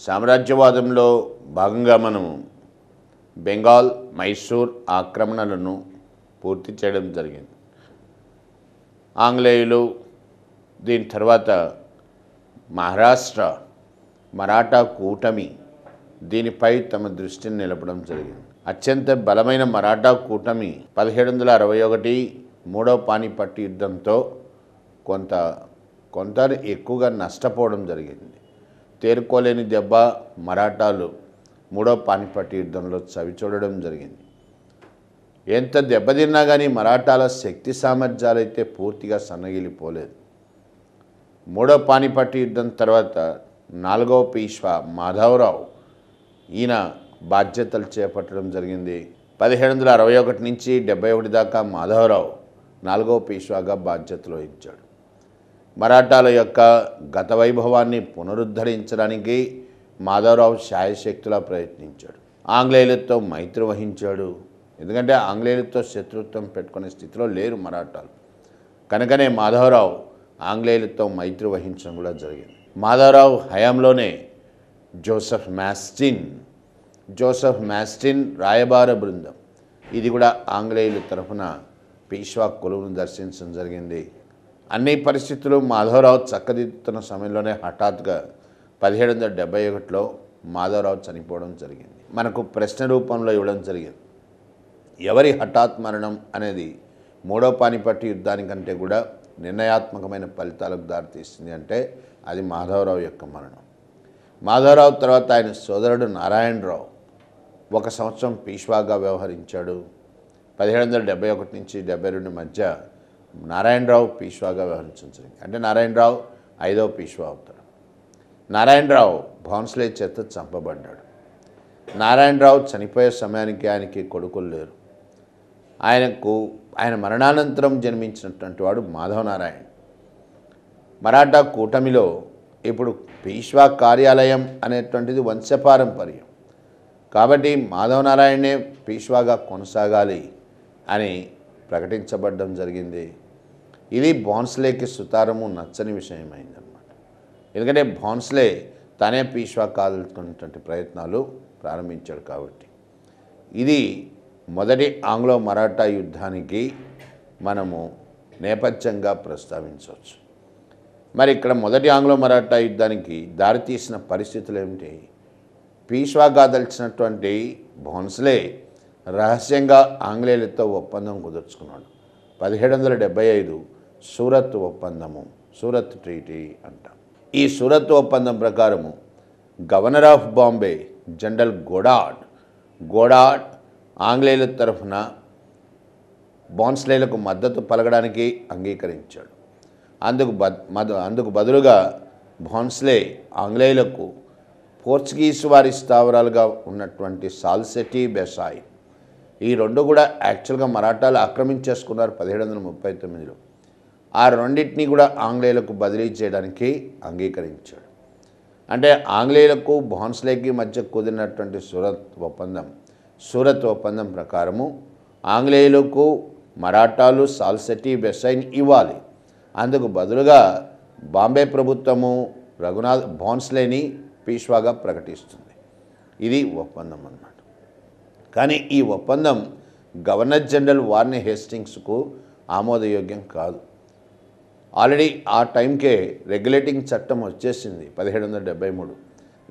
సామ్రాజ్యవాదంలో భాగంగా మనం బెంగాల్ మైసూర్ ఆక్రమణలను పూర్తి చేయడం జరిగింది. ఆంగ్లేయులు దీని తర్వాత మహారాష్ట్ర మరాఠా కూటమి దీనిపై తమ దృష్టిని నిలపడం జరిగింది. అత్యంత బలమైన మరాఠా కూటమి 1761 మూడవ పానిపట్టు యుద్ధంతో కొంత ఎక్కువగా నష్టపోవడం జరిగింది. తేరుకోలేని దెబ్బ మరాఠాలు మూడవ పానిపట్టు యుద్ధంలో చవిచూడడం జరిగింది. ఎంత దెబ్బతిన్నా కానీ మరాఠాల శక్తి సామర్థ్యాలు అయితే పూర్తిగా సన్నగిలిపోలేదు. మూడవ పానిపట్టు యుద్ధం తర్వాత 4వ పీష్వా మాధవరావు ఈయన బాధ్యతలు చేపట్టడం జరిగింది. 1761 నుంచి 71 దాకా మాధవరావు 4వ పీష్వాగా బాధ్యతలు వహించాడు. మరాఠాల యొక్క గత వైభవాన్ని పునరుద్ధరించడానికి మాధవరావు శాయశక్తులా ప్రయత్నించాడు. ఆంగ్లేయులతో మైత్రి వహించాడు. ఎందుకంటే ఆంగ్లేయులతో శత్రుత్వం పెట్టుకునే స్థితిలో లేరు మరాఠాలు. కనుకనే మాధవరావు ఆంగ్లేయులతో మైత్రి వహించడం కూడా జరిగింది. మాధవరావు హయాంలోనే జోసెఫ్ మ్యాస్టిన్ రాయబార బృందం ఇది కూడా ఆంగ్లేయుల తరఫున పీష్వా కొలువును దర్శించడం జరిగింది. అన్ని పరిస్థితులు మాధవరావు చక్కదిద్దుతున్న సమయంలోనే హఠాత్తుగా 1771లో మాధవరావు చనిపోవడం జరిగింది. మనకు ప్రశ్న రూపంలో ఇవ్వడం జరిగింది. ఎవరి హఠాత్ మరణం అనేది మూడవ పానిపట్టు యుద్ధానికంటే కూడా నిర్ణయాత్మకమైన ఫలితాలకు దారితీస్తుంది అంటే అది మాధవరావు యొక్క మరణం. మాధవరావు తర్వాత ఆయన సోదరుడు నారాయణరావు 1 సంవత్సరం పీష్వాగా వ్యవహరించాడు. 1771 నుంచి 72 మధ్య నారాయణరావు పీష్వాగా వ్యవహరించడం జరిగింది. అంటే నారాయణరావు 5వ పీష్వా అవుతాడు. నారాయణరావు భోన్స్లే చేత చంపబడ్డాడు. నారాయణరావు చనిపోయే సమయానికి ఆయనకి కొడుకులు లేరు. ఆయన మరణానంతరం జన్మించినటువంటి వాడు మాధవ నారాయణ్. మరాఠా కూటమిలో ఇప్పుడు పీష్వా కార్యాలయం అనేటువంటిది వంశపారంపర్యం కాబట్టి మాధవ నారాయణే పీష్వాగా కొనసాగాలి అని ప్రకటించబడడం జరిగింది. ఇది భోన్స్లేకి సుతారము నచ్చని విషయమైందన్నమాట. ఎందుకంటే భోన్స్లే తానే పీష్వా కాదుతున్నటువంటి ప్రయత్నాలు ప్రారంభించాడు కాబట్టి ఇది మొదటి ఆంగ్లో మరాఠా యుద్ధానికి మనము నేపథ్యంగా ప్రస్తావించవచ్చు. మరి ఇక్కడ మొదటి ఆంగ్లో మరాఠా యుద్ధానికి దారితీసిన పరిస్థితులు ఏమిటి? పీష్వాగా దలిచినటువంటి భోన్స్లే రహస్యంగా ఆంగ్లేయులతో ఒప్పందం కుదుర్చుకున్నాడు. 1775 సూరత్ ఒప్పందము, సూరత్ ట్రీటీ అంటాం. ఈ సూరత్ ఒప్పందం ప్రకారము governor of Bombay general Goddard ఆంగ్లేయుల తరఫున భోన్స్లేలకు మద్దతు పలకడానికి అంగీకరించాడు. అందుకు బదులుగా భోన్స్లే ఆంగ్లేయులకు పోర్చుగీసు వారి స్థావరాలుగా ఉన్నటువంటి సాల్సెటీ బెసాయ్ ఈ రెండు కూడా యాక్చువల్గా మరాఠాలు ఆక్రమించేసుకున్నారు 1739లో. ఆ రెండింటినీ కూడా ఆంగ్లేయులకు బదిలీ చేయడానికి అంగీకరించాడు. అంటే ఆంగ్లేయులకు భోన్స్లేకి మధ్య కుదిరినటువంటి సూరత్ ఒప్పందం ప్రకారము ఆంగ్లేయులకు మరాఠాలు సాల్సెటీ బెసైన్ ఇవ్వాలి. అందుకు బదులుగా బాంబే ప్రభుత్వము భోన్స్లేని పీష్వాగా ప్రకటిస్తుంది. ఇది ఒప్పందం అన్నమాట. కానీ ఈ ఒప్పందం గవర్నర్ జనరల్ వార్నే హేస్టింగ్స్కు ఆమోదయోగ్యం కాదు. ఆల్రెడీ ఆ టైంకే రెగ్యులేటింగ్ చట్టం వచ్చేసింది 1773.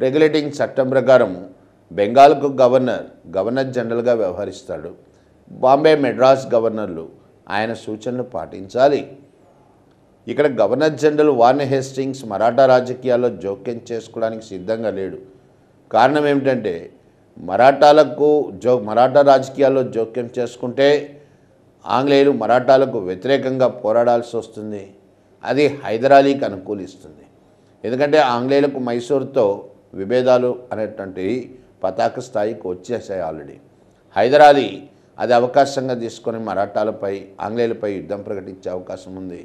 రెగ్యులేటింగ్ చట్టం ప్రకారం బెంగాల్కు గవర్నర్ జనరల్గా వ్యవహరిస్తాడు. బాంబే మెడ్రాస్ గవర్నర్లు ఆయన సూచనలు పాటించాలి. ఇక్కడ గవర్నర్ జనరల్ వార్నే హేస్టింగ్స్ మరాఠా రాజకీయాల్లో జోక్యం చేసుకోవడానికి సిద్ధంగా లేడు. కారణం ఏమిటంటే మరాఠా రాజకీయాల్లో జోక్యం చేసుకుంటే ఆంగ్లేయులు మరాఠాలకు వ్యతిరేకంగా పోరాడాల్సి వస్తుంది. అది హైదరాలీకి అనుకూలిస్తుంది. ఎందుకంటే ఆంగ్లేయులకు మైసూర్తో విభేదాలు అనేటువంటి పతాక స్థాయికి వచ్చేసాయి ఆల్రెడీ. హైదరాలీ అది అవకాశంగా తీసుకొని ఆంగ్లేయులపై యుద్ధం ప్రకటించే అవకాశం ఉంది.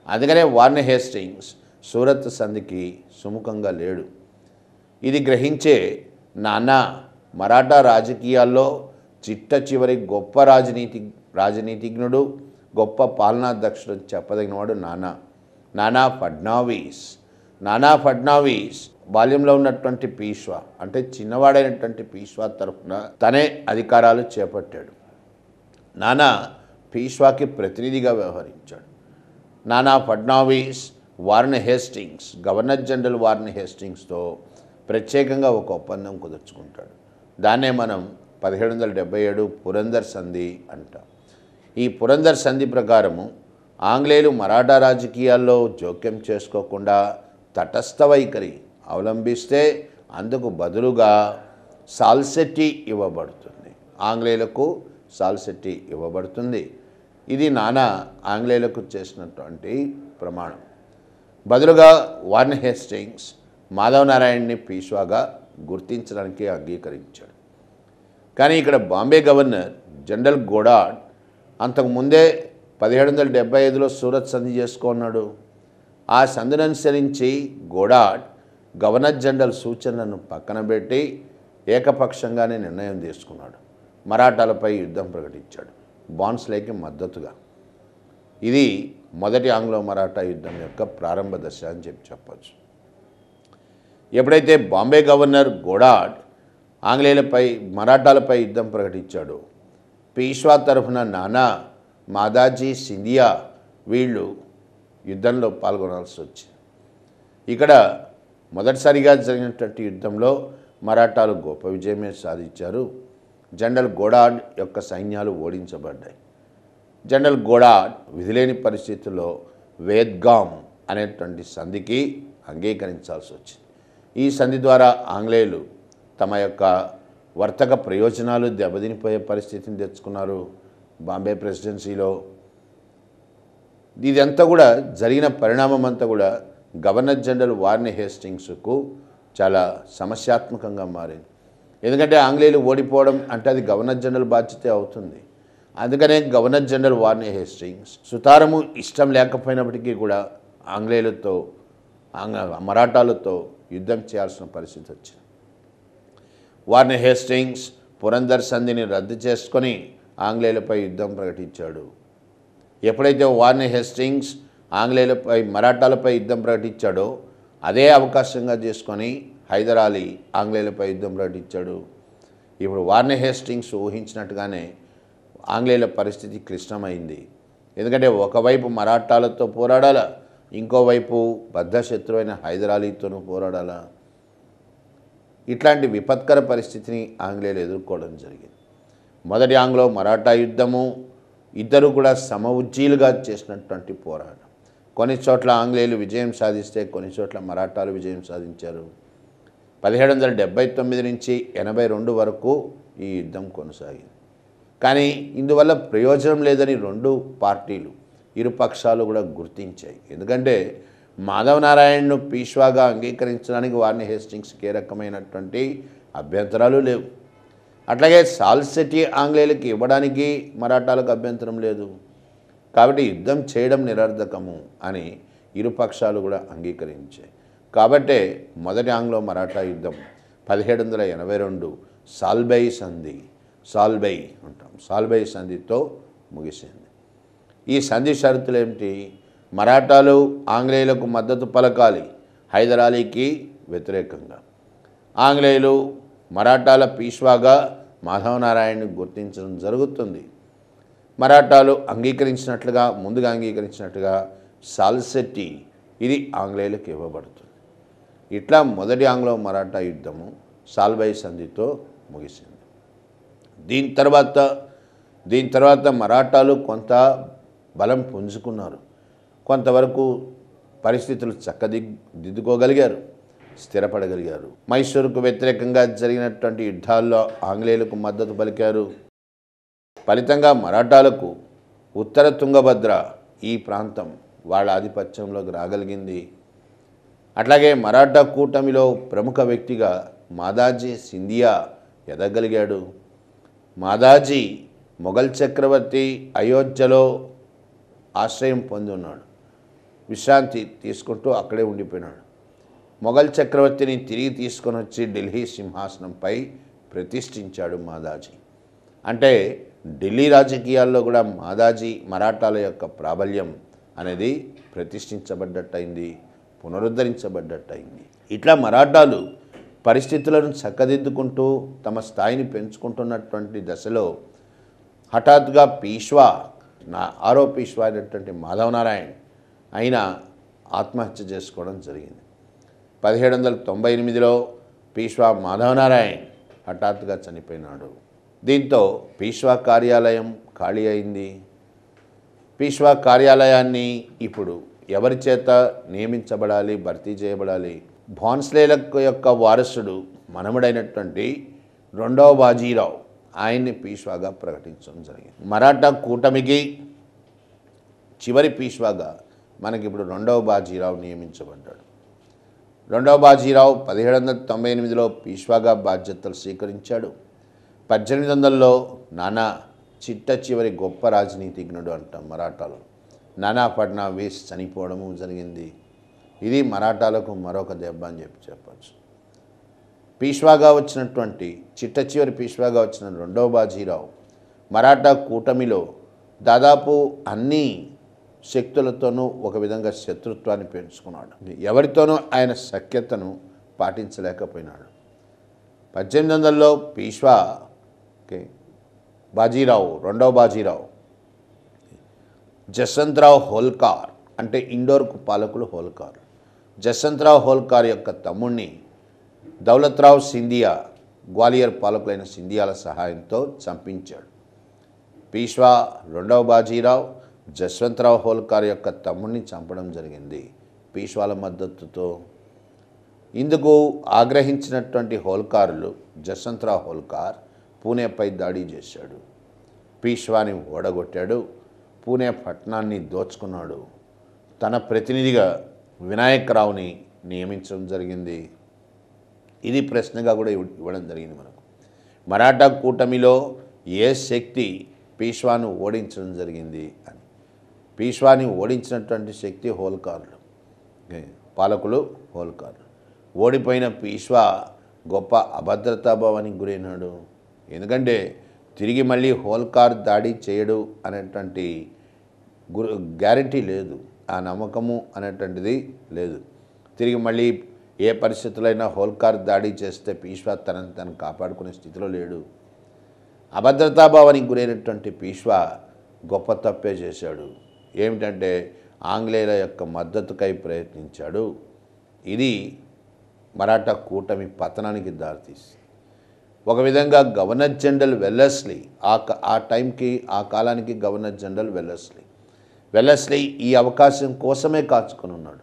అందుకనే వార్నే హేస్టింగ్స్ సూరత్ సంధికి సుముఖంగా లేడు. ఇది గ్రహించే నానా మరాఠా రాజకీయాల్లో చిట్ట చివరి గొప్ప రాజనీతిజ్ఞుడు గొప్ప పాలనాధ్యక్షుడు చెప్పదగినవాడు నానా ఫడ్నవీస్. బాల్యంలో ఉన్నటువంటి పీష్వా అంటే చిన్నవాడైనటువంటి పీష్వా తరఫున తనే అధికారాలు చేపట్టాడు. నానా పీష్వాకి ప్రతినిధిగా వ్యవహరించాడు. Nana Fadnavis Warren Hastings, governor general Warren హేస్టింగ్స్తో ప్రత్యేకంగా ఒక ఒప్పందం కుదుర్చుకుంటాడు. దాన్నే మనం 1777 పురందర్ సంధి అంటాం. ఈ పురందర్ సంధి ప్రకారము ఆంగ్లేయులు మరాఠా రాజకీయాల్లో జోక్యం చేసుకోకుండా తటస్థ వైఖరి అవలంబిస్తే అందుకు బదులుగా సాల్సెట్టి ఇవ్వబడుతుంది. ఆంగ్లేయులకు సాల్సెట్టి ఇవ్వబడుతుంది. ఇది నానా ఆంగ్లేయులకు చేసినటువంటి ప్రమాణం. బదులుగా వార్న్ హేస్టింగ్స్ మాధవ్ నారాయణ్ని పీష్వాగా గుర్తించడానికి అంగీకరించాడు. కానీ ఇక్కడ బాంబే గవర్నర్ జనరల్ గోడాడ్ అంతకుముందే 1775లో సూరత్ సంధి చేసుకున్నాడు. ఆ సంధిని అనుసరించి గోడాడ్ గవర్నర్ జనరల్ సూచనలను పక్కన పెట్టి ఏకపక్షంగానే నిర్ణయం తీసుకున్నాడు. మరాఠాలపై యుద్ధం ప్రకటించాడు బాన్స్లేకి మద్దతుగా. ఇది మొదటి ఆంగ్లో మరాఠా యుద్ధం యొక్క ప్రారంభ దశ అని చెప్పచ్చు. ఎప్పుడైతే బాంబే గవర్నర్ గోడాడ్ ఆంగ్లేయులపై మరాఠాలపై యుద్ధం ప్రకటించాడో పీష్వా తరఫున నానా, మాదాజీ, సింధియా వీళ్ళు యుద్ధంలో పాల్గొనాల్సి వచ్చింది. ఇక్కడ మొదటిసారిగా జరిగినటువంటి యుద్ధంలో మరాఠాలు గొప్ప విజయమే సాధించారు. జనరల్ గోడాడ్ యొక్క సైన్యాలు ఓడించబడ్డాయి. జనరల్ గోడాడ్ విధిలేని పరిస్థితుల్లో వేద్గామ్ అనేటువంటి సంధికి అంగీకరించాల్సి వచ్చింది. ఈ సంధి ద్వారా ఆంగ్లేయులు తమ యొక్క వర్తక ప్రయోజనాలు దెబ్బతినిపోయే పరిస్థితిని తెచ్చుకున్నారు. బాంబే ప్రెసిడెన్సీలో ఇదంతా కూడా జరిగిన పరిణామం అంతా కూడా గవర్నర్ జనరల్ వార్న్ హేస్టింగ్స్కు చాలా సమస్యాత్మకంగా మారింది. ఎందుకంటే ఆంగ్లేయులు ఓడిపోవడం అంటే అది గవర్నర్ జనరల్ బాధ్యతే అవుతుంది. అందుకనే గవర్నర్ జనరల్ వార్న్ హేస్టింగ్స్ సుతారము ఇష్టం లేకపోయినప్పటికీ కూడా ఆంగ్లేయులతో మరాఠాలతో యుద్ధం చేయాల్సిన పరిస్థితి వచ్చింది. వార్న్ హేస్టింగ్స్ పురందర్ సంధిని రద్దు చేసుకొని ఆంగ్లేయులపై యుద్ధం ప్రకటించాడు. ఎప్పుడైతే వార్న్ హేస్టింగ్స్ ఆంగ్లేయులపై మరాఠాలపై యుద్ధం ప్రకటించాడో అదే అవకాశంగా చేసుకొని హైదర్ అలీ ఆంగ్లేయులపై యుద్ధం ప్రకటించాడు. ఇప్పుడు వార్న్ హేస్టింగ్స్ ఊహించినట్టుగానే ఆంగ్లేయుల పరిస్థితి క్లిష్టమైంది. ఎందుకంటే ఒకవైపు మరాఠాలతో పోరాడాలా, ఇంకోవైపు బద్ధశత్రువైన హైదర్ అలీతోనూ పోరాడాలా. ఇట్లాంటి విపత్కర పరిస్థితిని ఆంగ్లేయులు ఎదుర్కోవడం జరిగింది. మొదటి ఆంగ్లో మరాఠా యుద్ధము ఇద్దరు కూడా సమఉజ్జీలుగా చేసినటువంటి పోరాటం. కొన్ని చోట్ల ఆంగ్లేయులు విజయం సాధిస్తే కొన్ని చోట్ల మరాఠాలు విజయం సాధించారు. 1779 నుంచి 82 వరకు ఈ యుద్ధం కొనసాగింది. కానీ ఇందువల్ల ప్రయోజనం లేదని రెండు పార్టీలు ఇరు పక్షాలు కూడా గుర్తించాయి. ఎందుకంటే మాధవ్ నారాయణ్ను పీష్వాగా అంగీకరించడానికి వార్న్ హేస్టింగ్స్కి ఏ రకమైనటువంటి అభ్యంతరాలు లేవు. అట్లాగే సాల్సెట్టి ఆంగ్లేయులకి ఇవ్వడానికి మరాఠాలకు అభ్యంతరం లేదు. కాబట్టి యుద్ధం చేయడం నిరర్ధకము అని ఇరు పక్షాలు కూడా అంగీకరించాయి. కాబట్టే మొదటి ఆంగ్లో మరాఠా యుద్ధం 1782 సాల్బై సంధి, సాల్బై అంటాం, సాల్బై సంధితో ముగిసింది. ఈ సంధి షరతులు ఏమిటి? మరాఠాలు ఆంగ్లేయులకు మద్దతు పలకాలి హైదర్ అలీకి వ్యతిరేకంగా. ఆంగ్లేయులు మరాఠాల పీష్వాగా మాధవ్ నారాయణ్ని గుర్తించడం జరుగుతుంది. మరాఠాలు ముందుగా అంగీకరించినట్లుగా సాల్సెట్టి ఇది ఆంగ్లేయులకు ఇవ్వబడుతుంది. ఇట్లా మొదటి ఆంగ్లో మరాఠా యుద్ధము సాల్బై సంధితో ముగిసింది. దీని తర్వాత మరాఠాలు కొంత బలం పుంజుకున్నారు. కొంతవరకు పరిస్థితులు చక్కదిద్దుకోగలిగారు, స్థిరపడగలిగారు. మైసూరుకు వ్యతిరేకంగా జరిగినటువంటి యుద్ధాల్లో ఆంగ్లేయులకు మద్దతు పలికారు. ఫలితంగా మరాఠాలకు ఉత్తర తుంగభద్ర ఈ ప్రాంతం వాళ్ళ ఆధిపత్యంలోకి రాగలిగింది. అట్లాగే మరాఠా కూటమిలో ప్రముఖ వ్యక్తిగా మాదాజీ సింధియా ఎదగలిగాడు. మాదాజీ మొఘల్ చక్రవర్తి అయోధ్యలో ఆశ్రయం పొంది ఉన్నాడు. విశ్రాంతి తీసుకుంటూ అక్కడే ఉండిపోయినాడు. మొఘల్ చక్రవర్తిని తిరిగి తీసుకొని వచ్చి ఢిల్లీ సింహాసనంపై ప్రతిష్ఠించాడు మాదాజీ. అంటే ఢిల్లీ రాజకీయాల్లో కూడా మాదాజీ మరాఠాల యొక్క ప్రాబల్యం అనేది ప్రతిష్ఠించబడ్డట్టయింది, పునరుద్ధరించబడ్డట్టయింది. ఇట్లా మరాఠాలు పరిస్థితులను చక్కదిద్దుకుంటూ తమ స్థాయిని పెంచుకుంటున్నటువంటి దశలో హఠాత్తుగా పీష్వా ఆరో పీష్వా అయినటువంటి మాధవనారాయణ్ ఆయన ఆత్మహత్య చేసుకోవడం జరిగింది. 1798లో పీష్వా మాధవనారాయణ్ హఠాత్తుగా చనిపోయినాడు. దీంతో పీష్వా కార్యాలయం ఖాళీ అయింది. పీష్వా కార్యాలయాన్ని ఇప్పుడు ఎవరి చేత నియమించబడాలి, భర్తీ చేయబడాలి? భోన్స్లేల యొక్క వారసుడు మనముడైనటువంటి రెండవ బాజీరావు ఆయన్ని పీష్వాగా ప్రకటించడం జరిగింది. మరాఠా కూటమికి చివరి పీష్వాగా మనకి ఇప్పుడు రెండవ బాజీరావు నియమించబడ్డాడు. రెండవ బాజీరావు 1798లో పీష్వాగా బాధ్యతలు స్వీకరించాడు. 1800లో నానా చిట్ట చివరి గొప్ప రాజనీతిజ్ఞుడు అంటాం మరాఠాలో, నానా ఫడ్నవీస్ చనిపోవడము జరిగింది. ఇది మరాఠాలకు మరొక దెబ్బ అని చెప్పచ్చు. పీష్వాగా వచ్చినటువంటి చిట్ట చివరి పీష్వాగా వచ్చిన రెండవ బాజీరావు మరాఠా కూటమిలో దాదాపు అన్ని శక్తులతోనూ ఒక విధంగా శత్రుత్వాన్ని పెంచుకున్నాడు. ఎవరితోనూ ఆయన సఖ్యతను పాటించలేకపోయినాడు. 1800లో పీష్వా బాజీరావు రెండవ బాజీరావు జస్వంతరావు హోల్కార్ అంటే ఇండోర్కు పాలకులు హోల్కార్, జస్వంతరావు హోల్కార్ యొక్క తమ్ముణ్ణి దౌలత్రావు సింధియా గ్వాలియర్ పాలకులైన సింధియాల సహాయంతో చంపించాడు. పీష్వా రెండవ బాజీరావు జస్వంతరావు హోల్కార్ యొక్క తమ్ముడిని చంపడం జరిగింది పీష్వాల మద్దతుతో. ఇందుకు ఆగ్రహించినటువంటి హోల్కారులు జస్వంతరావు హోల్కార్ పూణేపై దాడి చేశాడు. పీష్వాని ఓడగొట్టాడు. పూణే పట్టణాన్ని దోచుకున్నాడు. తన ప్రతినిధిగా వినాయకరావుని నియమించడం జరిగింది. ఇది ప్రశ్నగా కూడా ఇవ్వడం జరిగింది మనకు. మరాఠా కూటమిలో ఏ శక్తి పీష్వాను ఓడించడం జరిగింది అని. పీష్వాని ఓడించినటువంటి శక్తి హోల్కార్లు, పాలకులు హోల్కార్లు. ఓడిపోయిన పీష్వా గొప్ప అభద్రతాభావానికి గురైనాడు. ఎందుకంటే తిరిగి మళ్ళీ హోల్కార్ దాడి చేయడు అనేటువంటి గ్యారంటీ లేదు, ఆ నమ్మకము అనేటువంటిది లేదు. తిరిగి మళ్ళీ ఏ పరిస్థితులైనా హోల్కార్ దాడి చేస్తే పీష్వా తనని తను కాపాడుకునే స్థితిలో లేడు. అభద్రతాభావానికి గురైనటువంటి పీష్వా గొప్ప తప్పే చేశాడు. ఏమిటంటే ఆంగ్లేయుల యొక్క మద్దతుకై ప్రయత్నించాడు. ఇది మరాఠా కూటమి పతనానికి దారితీసింది. ఒక విధంగా గవర్నర్ జనరల్ వెల్లెస్లీ ఆ టైంకి ఆ కాలానికి గవర్నర్ జనరల్ వెల్లెస్లీ ఈ అవకాశం కోసమే కాచుకొని ఉన్నాడు.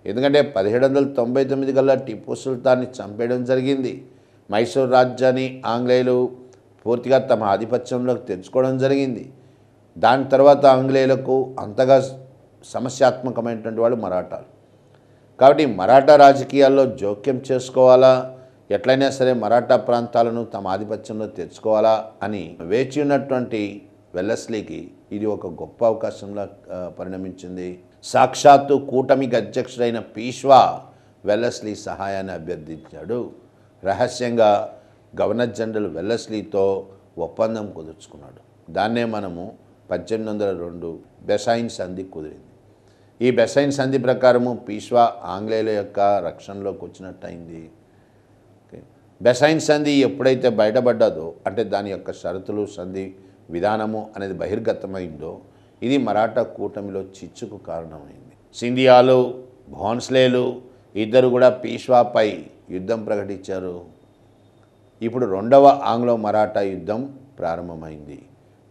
ఎందుకంటే 1799 కల్లా టిప్పు సుల్తాన్ని చంపేయడం జరిగింది. మైసూర్ రాజ్యాన్ని ఆంగ్లేయులు పూర్తిగా తమ ఆధిపత్యంలోకి తెచ్చుకోవడం జరిగింది. దాని తర్వాత ఆంగ్లేయులకు అంతగా సమస్యాత్మకమైనటువంటి వాళ్ళు మరాఠాలు. కాబట్టి మరాఠా రాజకీయాల్లో జోక్యం చేసుకోవాలా, ఎట్లయినా సరే మరాఠా ప్రాంతాలను తమ ఆధిపత్యంలో తెచ్చుకోవాలా అని వేచి ఉన్నటువంటి వెల్లెస్లీకి ఇది ఒక గొప్ప అవకాశంలా పరిణమించింది. సాక్షాత్తు కూటమికి అధ్యక్షుడైన పీష్వా వెల్లెస్లీ సహాయాన్ని అభ్యర్థించాడు. రహస్యంగా గవర్నర్ జనరల్ వెల్లెస్లీతో ఒప్పందం కుదుర్చుకున్నాడు. దాన్నే మనము 1802 బెసైన్ సంధి కుదిరింది. ఈ బెసైన్ సంధి ప్రకారము పీష్వా ఆంగ్లేయుల యొక్క రక్షణలోకి వచ్చినట్టయింది. బెసైన్ సంధి ఎప్పుడైతే బయటపడ్డదో, అంటే దాని యొక్క షరతులు, సంధి విధానము అనేది బహిర్గతమైందో, ఇది మరాఠా కూటమిలో చిచ్చుకు కారణమైంది. సింధియాలు, భోన్స్లేలు ఇద్దరు కూడా పీష్వాపై యుద్ధం ప్రకటించారు. ఇప్పుడు రెండవ ఆంగ్లో మరాఠా యుద్ధం ప్రారంభమైంది.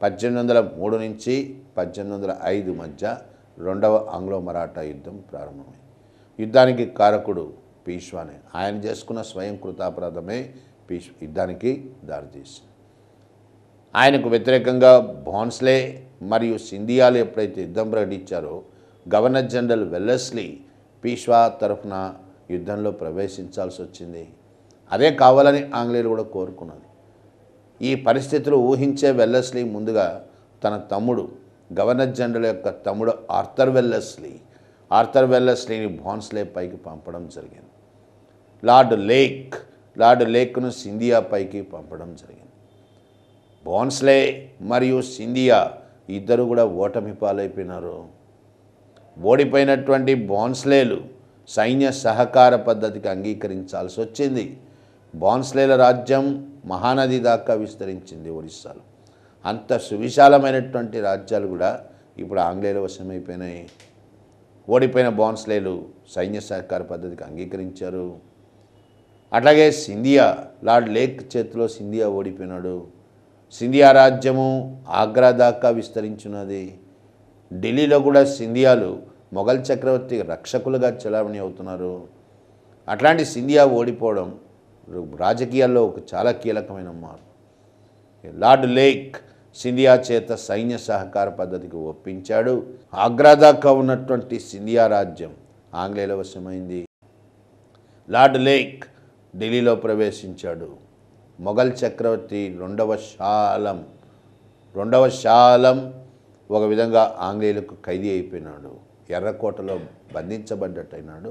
1803 నుంచి 1805 మధ్య రెండవ ఆంగ్లో మరాఠా యుద్ధం ప్రారంభమైంది. యుద్ధానికి కారకుడు పీష్వానే. ఆయన చేసుకున్న స్వయం కృతాపరాధమే యుద్ధానికి దారితీసింది. ఆయనకు వ్యతిరేకంగా భోన్స్లే మరియు సింధియాలు ఎప్పుడైతే యుద్ధం ప్రకటించారో, గవర్నర్ జనరల్ వెల్లెస్లీ పీష్వా తరఫున యుద్ధంలో ప్రవేశించాల్సి వచ్చింది. అదే కావాలని ఆంగ్లేయులు కూడా కోరుకున్నది. ఈ పరిస్థితులు ఊహించే వెల్లెస్లీ ముందుగా తన తమ్ముడు, గవర్నర్ జనరల్ యొక్క తమ్ముడు ఆర్థర్ వెల్లెస్లీని భోన్స్లే పైకి పంపడం జరిగింది. లార్డ్ లేక్ను సింధియా పైకి పంపడం జరిగింది. భోన్స్లే మరియు సింధియా ఇద్దరు కూడా ఓటమి పాలైపోయినారు. ఓడిపోయినటువంటి భోన్స్లేలు సైన్య సహకార పద్ధతికి అంగీకరించాల్సి వచ్చింది. బాన్స్లేల రాజ్యం మహానది దాకా విస్తరించింది ఒరిస్సాలో. అంత సువిశాలమైనటువంటి రాజ్యాలు కూడా ఇప్పుడు ఆంగ్లేయుల వశమైపోయినాయి. ఓడిపోయిన బాన్స్లేలు సైన్య సహకార పద్ధతికి అంగీకరించారు. అట్లాగే సింధియా, లార్డ్ లేక్ చేతిలో సింధియా ఓడిపోయినాడు. సింధియా రాజ్యము ఆగ్రా దాకా విస్తరించున్నది. ఢిల్లీలో కూడా సింధియాలు మొఘల్ చక్రవర్తి రక్షకులుగా చలామణి అవుతున్నారు. అట్లాంటి సింధియా ఓడిపోవడం రాజకీయాల్లో ఒక చాలా కీలకమైన మార్పు. లార్డ్ లేక్ సింధియా చేత సైన్య సహకార పద్ధతికి ఒప్పించాడు. ఆగ్రా దాకా ఉన్నటువంటి సింధియా రాజ్యం ఆంగ్లేయుల వశమైంది. లార్డ్ లేక్ ఢిల్లీలో ప్రవేశించాడు. మొఘల్ చక్రవర్తి రెండవ షాలం ఒక విధంగా ఆంగ్లేయులకు ఖైదీ అయిపోయినాడు. ఎర్రకోటలో బంధించబడ్డట్టయినాడు.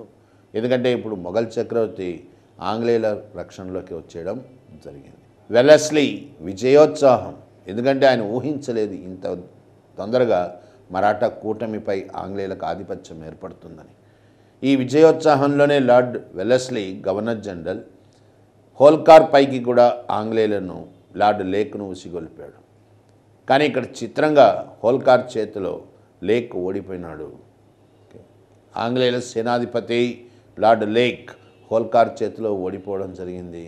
ఎందుకంటే ఇప్పుడు మొఘల్ చక్రవర్తి ఆంగ్లేయుల రక్షణలోకి వచ్చేయడం జరిగింది. వెల్లెస్లీ విజయోత్సాహం, ఎందుకంటే ఆయన ఊహించలేదు ఇంత తొందరగా మరాఠా కూటమిపై ఆంగ్లేయులకు ఆధిపత్యం ఏర్పడుతుందని. ఈ విజయోత్సాహంలోనే లార్డ్ వెల్లెస్లీ గవర్నర్ జనరల్ హోల్కార్ పైకి కూడా ఆంగ్లేయులను లార్డ్ లేక్ను ఉసిగొల్పాడు. కానీ ఇక్కడ చిత్రంగా హోల్కార్ చేతిలో లేక్ ఓడిపోయినాడు. ఆంగ్లేయుల సేనాధిపతి లార్డ్ లేక్ హోల్కార్ చేతిలో ఓడిపోవడం జరిగింది.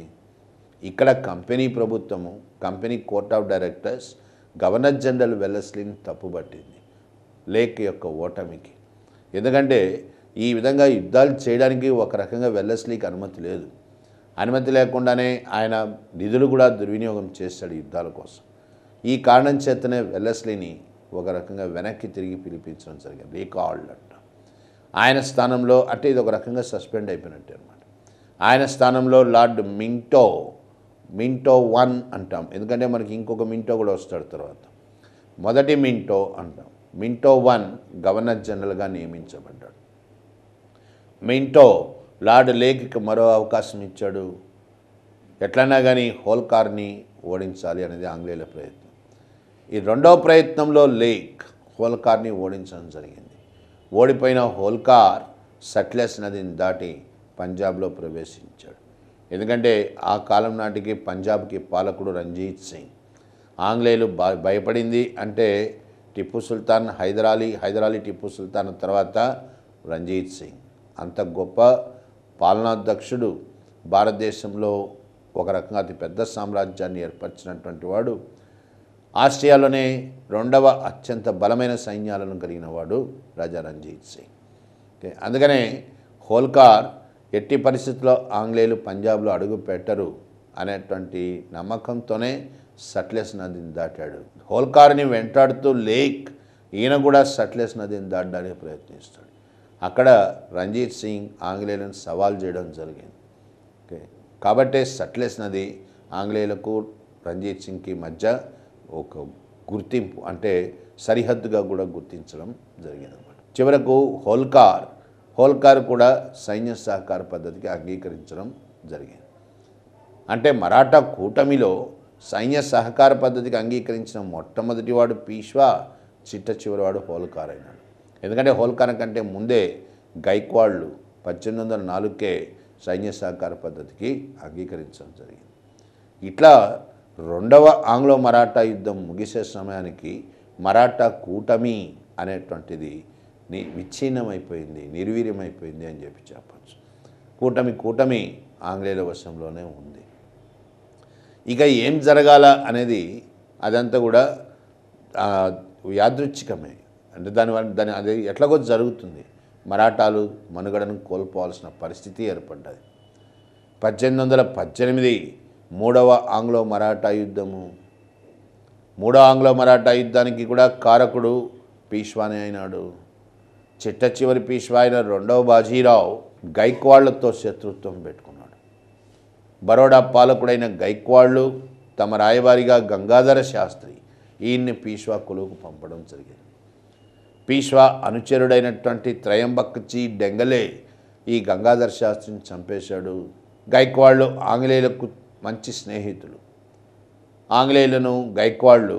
ఇక్కడ కంపెనీ ప్రభుత్వము, company court of directors governor general వెల్లెస్లీని తప్పుపట్టింది లేక్ యొక్క ఓటమికి. ఎందుకంటే ఈ విధంగా యుద్ధాలు చేయడానికి ఒక రకంగా వెల్లెస్లీకి అనుమతి లేదు. అనుమతి లేకుండానే ఆయన నిధులు కూడా దుర్వినియోగం చేశాడు యుద్ధాల కోసం. ఈ కారణం చేతనే వెల్లెస్లీని ఒక రకంగా వెనక్కి తిరిగి పిలిపించడం జరిగింది. రీకాల్డ్ అంట. ఆయన స్థానంలో, అంటే ఇది ఒక రకంగా సస్పెండ్ అయిపోయినట్టే అనమాట. ఆయన స్థానంలో లార్డ్ మింటో 1 అంటాం, ఎందుకంటే మనకి ఇంకొక మింటో కూడా వస్తాడు తర్వాత. మొదటి మింటో అంటాం. మింటో 1 గవర్నర్ జనరల్గా నియమించబడ్డాడు. మింటో లార్డ్ లేక్కి మరో అవకాశం ఇచ్చాడు. ఎట్లన్నా కానీ హోల్కార్ని ఓడించాలి అనేది ఆంగ్లేయుల ప్రయత్నం. ఈ రెండవ ప్రయత్నంలో లేక్ హోల్కార్ని ఓడించడం జరిగింది. ఓడిపోయిన హోల్కార్ సట్లెస్ నదిని దాటి పంజాబ్లో ప్రవేశించాడు. ఎందుకంటే ఆ కాలం నాటికి పంజాబ్కి పాలకుడు రంజీత్ సింగ్. ఆంగ్లేయులు భయపడింది అంటే టిప్పు సుల్తాన్, హైదరాలీ టిప్పు సుల్తాన్ తర్వాత రంజీత్ సింగ్. అంత గొప్ప పాలనాధ్యక్షుడు, భారతదేశంలో ఒక రకంగా అతిపెద్ద సామ్రాజ్యాన్ని ఏర్పరిచినటువంటి వాడు, ఆస్ట్రియాలోనే రెండవ అత్యంత బలమైన సైన్యాలను కలిగిన వాడు రాజా రంజీత్ సింగ్. అందుకనే హోల్కార్ ఎట్టి పరిస్థితుల్లో ఆంగ్లేయులు పంజాబ్లో అడుగు పెట్టరు అనేటువంటి నమ్మకంతోనే సట్లెస్ నదిని దాటాడు. హోల్కార్ని వెంటాడుతూ లేక్ ఈయన కూడా సట్లెస్ నదిని దాటడానికి ప్రయత్నిస్తాడు. అక్కడ రంజీత్ సింగ్ ఆంగ్లేయులను సవాల్ చేయడం జరిగింది. కాబట్టి సట్లెస్ నది ఆంగ్లేయులకు రంజీత్ సింగ్కి మధ్య ఒక గుర్తింపు, అంటే సరిహద్దుగా కూడా గుర్తించడం జరిగిందన్నమాట. చివరకు హోల్కార్ కూడా సైన్య సహకార పద్ధతికి అంగీకరించడం జరిగింది. అంటే మరాఠా కూటమిలో సైన్య సహకార పద్ధతికి అంగీకరించిన మొట్టమొదటివాడు పీష్వా, చిట్టచివరివాడు హోల్కార్ అయినాడు. ఎందుకంటే హోల్కార్ కంటే ముందే గైక్వాళ్ళు 1804కే సైన్య సహకార పద్ధతికి అంగీకరించడం జరిగింది. ఇట్లా రెండవ ఆంగ్లో మరాఠా యుద్ధం ముగిసే సమయానికి మరాఠా కూటమి అనేటువంటిది విచ్ఛిన్నమైపోయింది, నిర్వీర్యమైపోయింది అని చెప్పచ్చు. కూటమి ఆంగ్లేయుల వశంలోనే ఉంది. ఇక ఏం జరగాల అనేది అదంతా కూడా యాదృచ్ఛికమే. అంటే దాని అది ఎట్లాగో జరుగుతుంది. మరాఠాలు మనుగడను కోల్పోవాల్సిన పరిస్థితి ఏర్పడ్డది. 1818 మూడవ ఆంగ్లో మరాఠా యుద్ధము. మూడవ ఆంగ్లో మరాఠా యుద్ధానికి కూడా కారకుడు పీష్వానే అయినాడు. చిట్టచివరి పీష్వా అయిన రెండవ బాజీరావు గైక్వాళ్లతో శత్రుత్వం పెట్టుకున్నాడు. బరోడా పాలకుడైన గైక్వాళ్ళు తమ రాయబారిగా గంగాధర శాస్త్రి ఈయన్ని పీష్వా కొలువుకు పంపడం జరిగింది. పీష్వా అనుచరుడైనటువంటి త్రయంబక్జీ డెంగలే ఈ గంగాధర శాస్త్రిని చంపేశాడు. గైక్వాళ్ళు ఆంగ్లేయులకు మంచి స్నేహితులు. ఆంగ్లేయులను గైక్వాళ్ళు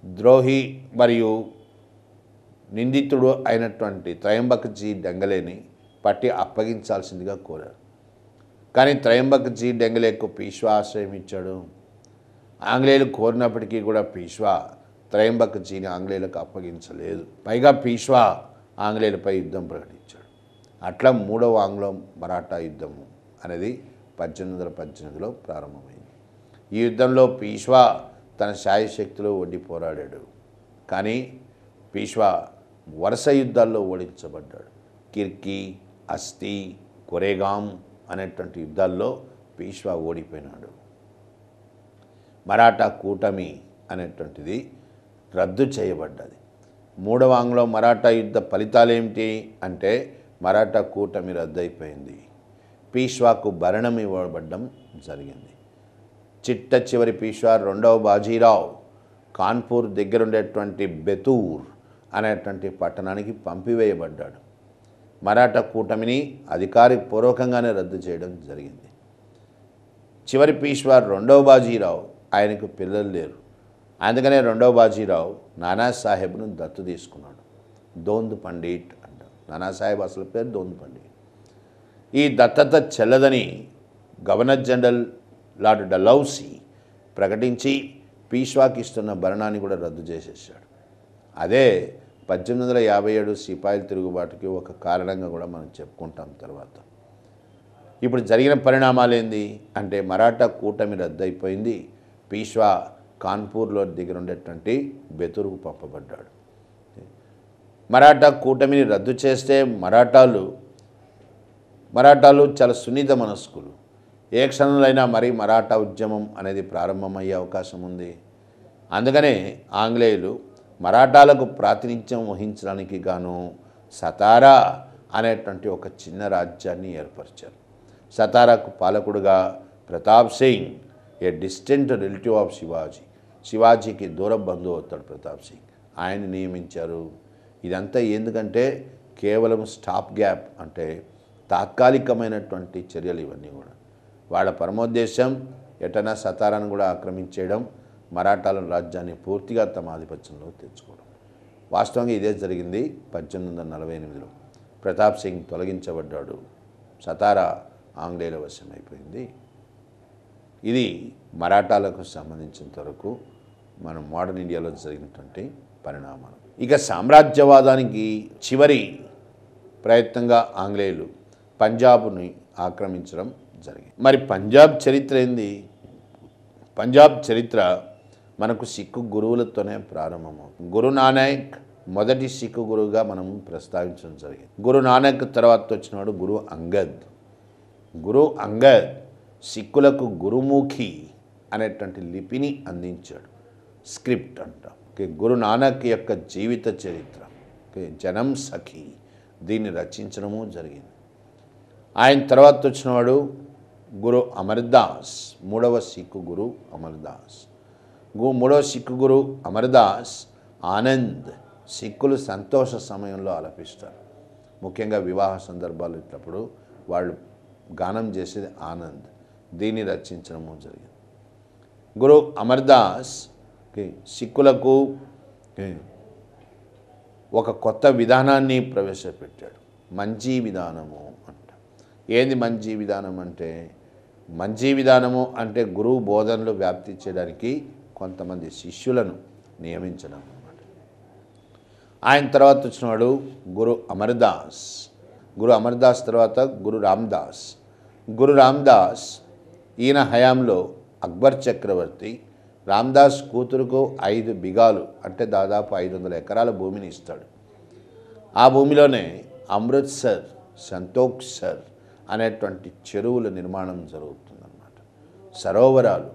ద్రోహి మరియు నిందితుడు అయినటువంటి త్రయంబక్జీ డెంగలేని పట్టి అప్పగించాల్సిందిగా కోరారు. కానీ త్రయంబక్జీ డెంగలేకు పీష్వా ఆశ్రయం ఇచ్చాడు. ఆంగ్లేయులు కోరినప్పటికీ కూడా పీష్వా త్రయంబక్జీని ఆంగ్లేయులకు అప్పగించలేదు. పైగా పీష్వా ఆంగ్లేయులపై యుద్ధం ప్రకటించాడు. అట్లా మూడవ ఆంగ్లో మరాఠా యుద్ధము అనేది 1818లో ప్రారంభమైంది. ఈ యుద్ధంలో పీష్వా తన శాయశక్తిలో ఒడ్డి పోరాడాడు. కానీ పీష్వా వరుస యుద్ధాల్లో ఓడించబడ్డాడు. కిర్కీ, అస్తి, కొరేగాం అనేటువంటి యుద్ధాల్లో పీష్వా ఓడిపోయినాడు. మరాఠా కూటమి అనేటువంటిది రద్దు చేయబడ్డది. మూడవ ఆంగ్లో మరాఠా యుద్ధ ఫలితాలు ఏమిటి అంటే మరాఠా కూటమి రద్దయిపోయింది. పీష్వాకు భరణం ఇవ్వబడ్డం జరిగింది. చిట్ట చివరి పీష్వా రెండవ బాజీరావు కాన్పూర్ దగ్గరుండేటువంటి బెతూర్ అనేటువంటి పట్టణానికి పంపివేయబడ్డాడు. మరాఠా కూటమిని అధికారపూర్వకంగానే రద్దు చేయడం జరిగింది. చివరి పీష్వా రెండవ బాజీరావు, ఆయనకు పిల్లలు లేరు. అందుకనే రెండవ బాజీరావు నానాసాహెబ్ను దత్తు తీసుకున్నాడు. దోంద్ పండిట్ అంటారు. నానాసాహెబ్ అసలు పేరు దోంద్ పండిట్. ఈ దత్తత చెల్లదని గవర్నర్ జనరల్ లార్డ్ డలౌసీ ప్రకటించి పీష్వాకి ఇస్తున్న భరణాన్ని కూడా రద్దు చేసేసాడు. అదే 1857 సిపాయిల తిరుగుబాటుకి ఒక కారణంగా కూడా మనం చెప్పుకుంటాం తర్వాత. ఇప్పుడు జరిగిన పరిణామాలు ఏంది అంటే మరాఠా కూటమి రద్దయిపోయింది. పీష్వా కాన్పూర్లో దగ్గర ఉండేటువంటి బెతూరుకు పంపబడ్డాడు. మరాఠా కూటమిని రద్దు చేస్తే మరాఠాలు చాలా సున్నిత మనస్కులు. ఏ క్షణంలోనైనా మరి మరాఠా ఉద్యమం అనేది ప్రారంభమయ్యే అవకాశం ఉంది. అందుకనే ఆంగ్లేయులు మరాఠాలకు ప్రాతినిధ్యం వహించడానికి గాను సతారా అనేటువంటి ఒక చిన్న రాజ్యాన్ని ఏర్పరిచారు. సతారాకు పాలకుడుగా ప్రతాప్ సింగ్, ఏ డిస్టెంట్ రిలేటివ్ ఆఫ్ శివాజీకి దూర బంధువు అవుతాడు ప్రతాప్ సింగ్, ఆయన నియమించారు. ఇదంతా ఎందుకంటే కేవలం స్టాప్ గ్యాప్ అంటే తాత్కాలికమైనటువంటి చర్యలు ఇవన్నీ కూడా. వాళ్ళ పరమోద్దేశం ఎటైనా సతారాను కూడా ఆక్రమించేయడం, మరాఠాల రాజ్యాన్ని పూర్తిగా తమ ఆధిపత్యంలో తెచ్చుకోవడం. వాస్తవంగా ఇదే జరిగింది. 1848లో ప్రతాప్ సింగ్ తొలగించబడ్డాడు. సతారా ఆంగ్లేయుల వశమైపోయింది. ఇది మరాఠాలకు సంబంధించినంత వరకు మన మోడర్న్ ఇండియాలో జరిగినటువంటి పరిణామాలు. ఇక సామ్రాజ్యవాదానికి చివరి ప్రయత్నంగా ఆంగ్లేయులు పంజాబ్ని ఆక్రమించడం జరిగింది. మరి పంజాబ్ చరిత్ర ఏంది? పంజాబ్ చరిత్ర మనకు సిక్కు గురువులతోనే ప్రారంభమవుతుంది. గురు నానక్ మొదటి సిక్కు గురువుగా మనం ప్రస్తావించడం జరిగింది. గురు నానక్ తర్వాత వచ్చినాడు గురు అంగద్. గురు అంగద్ సిక్కులకు గురుముఖి అనేటువంటి లిపిని అందించాడు. స్క్రిప్ట్ అంటాం. గురు నానక్ యొక్క జీవిత చరిత్ర, జనం సఖి, దీన్ని రచించడము జరిగింది. ఆయన తర్వాత వచ్చినవాడు గురు అమర్దాస్, మూడవ సిక్కు గురు అమర్దాస్. మూడవ సిక్కు గురు అమర్దాస్ ఆనంద్ సిక్కులు సంతోష సమయంలో ఆలపిస్తారు. ముఖ్యంగా వివాహ సందర్భాలు ఇట్లప్పుడు వాళ్ళు గానం చేసేది ఆనంద్. దీన్ని రచించడము జరిగింది. గురు అమర్దాస్ సిక్కులకు ఒక కొత్త విధానాన్ని ప్రవేశపెట్టాడు. మంజీ విధానము అంట. ఏంది మంజీ విధానం అంటే? మంజీ విధానము అంటే గురువు బోధనలు వ్యాప్తి చేయడానికి కొంతమంది శిష్యులను నియమించడం అన్నమాట. ఆయన తర్వాత వచ్చినవాడు గురు అమర్దాస్. గురు అమర్దాస్ తర్వాత గురు రామ్దాస్. గురు రామ్దాస్ ఈయన హయాంలో అక్బర్ చక్రవర్తి రామ్దాస్ కూతురుకు 5 బిగాలు అంటే దాదాపు 500 ఎకరాల భూమిని ఇస్తాడు. ఆ భూమిలోనే అమృత్సర్, సంతోఖ్సర్ అనేటువంటి చెరువుల నిర్మాణం జరుగుతుందన్నమాట. సరోవరాలు,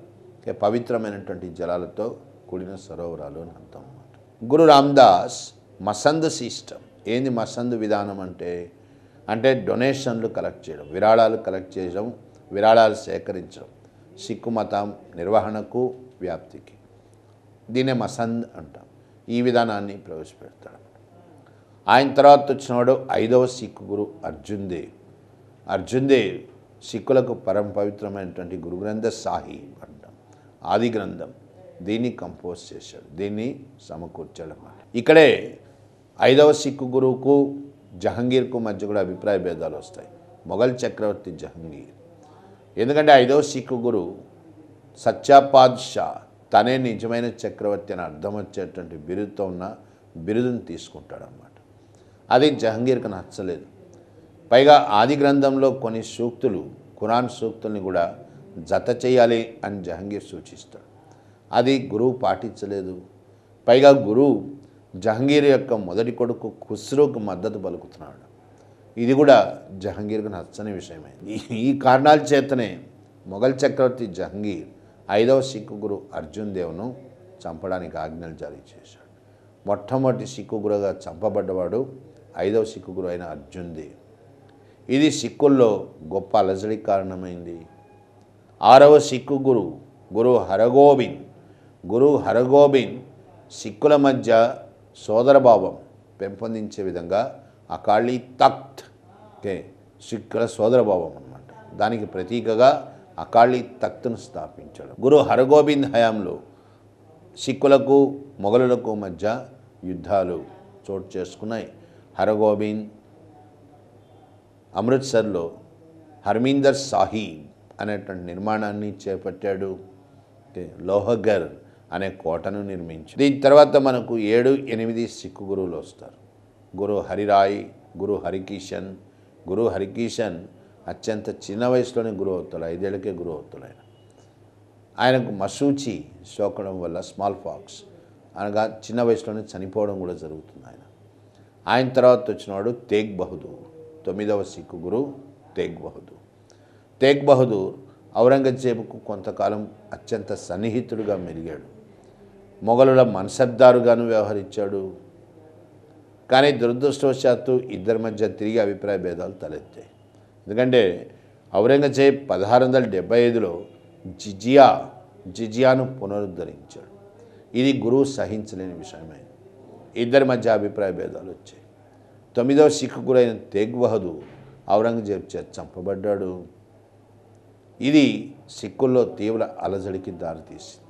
పవిత్రమైనటువంటి జలాలతో కూడిన సరోవరాలు అని అర్థం అన్నమాట. గురు రామ్దాస్ మసంద్ సిస్టమ్. ఏంది మసంద్ విధానం అంటే డొనేషన్లు కలెక్ట్ చేయడం, విరాళాలు కలెక్ట్ చేయడం, విరాళాలు సేకరించడం, సిక్కు మతం నిర్వహణకు వ్యాప్తికి. దీన్నే మసంద్ అంటాం. ఈ విధానాన్ని ప్రవేశపెడతాడు. ఆయన తర్వాత వచ్చినవాడు 5వ సిక్కు గురు అర్జున్ దేవ్. అర్జున్ దేవ్ సిక్కులకు పరమ పవిత్రమైనటువంటి గురు గ్రంథ సాహిబ్ అంటాం, ఆది గ్రంథం. దీన్ని కంపోజ్ చేశాడు, దీన్ని సమకూర్చాడు అన్నమాట. ఇక్కడే 5వ సిక్కు గురువుకు జహంగీర్కు మధ్య కూడా అభిప్రాయ భేదాలు వస్తాయి. మొఘల్ చక్రవర్తి జహంగీర్, ఎందుకంటే 5వ సిక్కు గురు సచ్చా పాద్షా తనే నిజమైన చక్రవర్తి అని అర్థం వచ్చేటువంటి బిరుదుతో ఉన్న బిరుదుని తీసుకుంటాడనమాట. అది జహంగీర్కి నచ్చలేదు. పైగా ఆది గ్రంథంలో కొన్ని సూక్తులు, ఖురాన్ సూక్తుల్ని కూడా జత చేయాలి అని జహంగీర్ సూచిస్తాడు. అది గురువు పాటించలేదు. పైగా గురువు జహంగీర్ యొక్క మొదటి కొడుకు ఖుస్రోకు మద్దతు పలుకుతున్నాడు. ఇది కూడా జహంగీర్కు నచ్చని విషయమైంది. ఈ కారణాల చేతనే మొఘల్ చక్రవర్తి జహంగీర్ 5వ సిక్కు గురు అర్జున్ దేవ్ను చంపడానికి ఆజ్ఞలు జారీ చేశాడు. మొట్టమొదటి సిక్కు గురుగా చంపబడ్డవాడు 5వ సిక్కు గురు అయిన అర్జున్ దేవ్. ఇది సిక్కుల్లో గొప్ప అలజడికి కారణమైంది. 6వ సిక్కు గురు గురు హరగోబింద్ సిక్కుల మధ్య సోదరభావం పెంపొందించే విధంగా అకాళీ తఖ్త్ సిక్కుల సోదరభావం అన్నమాట. దానికి ప్రతీకగా అకాళీ తఖ్త్ను స్థాపించాడు. గురు హరగోబింద్ హయాంలో సిక్కులకు మొఘలులకు మధ్య యుద్ధాలు చోటు చేసుకున్నాయి. హరగోబింద్ అమృత్సర్లో హర్మిందర్ సాహిబ్ అనేటువంటి నిర్మాణాన్ని చేపట్టాడు. లోహగర్ అనే కోటను నిర్మించాడు. దీని తర్వాత మనకు 7, 8 సిక్కు గురువులు వస్తారు. గురు హరిరాయ్, గురు హరికిషన్ అత్యంత చిన్న వయసులోనే గురువు అవుతాడు. 5 ఏళ్ళకే గురువు అవుతాడు. ఆయనకు మసూచి సోకడం వల్ల స్మాల్ పాక్స్ అనగా చిన్న వయసులోనే చనిపోవడం కూడా జరుగుతుంది. ఆయన తర్వాత వచ్చినవాడు తేగ్ బహదూర్, 9వ సిక్కు గురు తేగ్ బహదూర్ ఔరంగజేబుకు కొంతకాలం అత్యంత సన్నిహితుడుగా మెలిగాడు. మొఘలుల మన్సబ్దారుగాను వ్యవహరించాడు. కానీ దురదృష్టవశాత్తు ఇద్దరి మధ్య తిరిగి అభిప్రాయ భేదాలు తలెత్తాయి. ఎందుకంటే ఔరంగజేబ్ 1675లో జిజియాను పునరుద్ధరించాడు. ఇది గురువు సహించలేని విషయమే. ఇద్దరి మధ్య అభిప్రాయ భేదాలు వచ్చాయి. 9వ సిక్కు గురైన తేగ్ బహదూర్ ఔరంగజేబ్ చేత చంపబడ్డాడు. ఇది సిక్కుల్లో తీవ్ర అలజడికి దారితీసింది.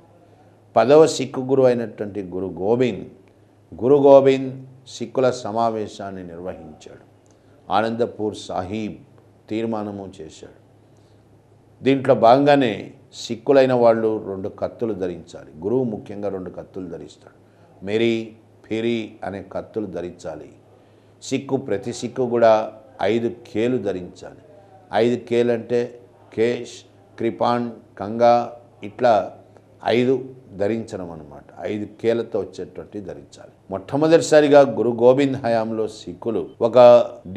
10వ సిక్కు గురువు అయినటువంటి గురు గోబింద్ సిక్కుల సమావేశాన్ని నిర్వహించాడు. ఆనందపూర్ సాహీబ్ తీర్మానము చేశాడు. దీంట్లో భాగంగానే సిక్కులైన వాళ్ళు 2 కత్తులు ధరించాలి. గురువు ముఖ్యంగా 2 కత్తులు ధరిస్తాడు. మెరీ, ఫిరి అనే కత్తులు ధరించాలి. ప్రతి సిక్కు కూడా 5 కేలు ధరించాలి. 5 కేలు అంటే కేష్, కృపాన్, కంగా ఇట్లా 5 ధరించడం అన్నమాట. 5 కేలతో వచ్చేటువంటి ధరించాలి. మొట్టమొదటిసారిగా గురు గోబింద్ హయాంలో సిక్కులు ఒక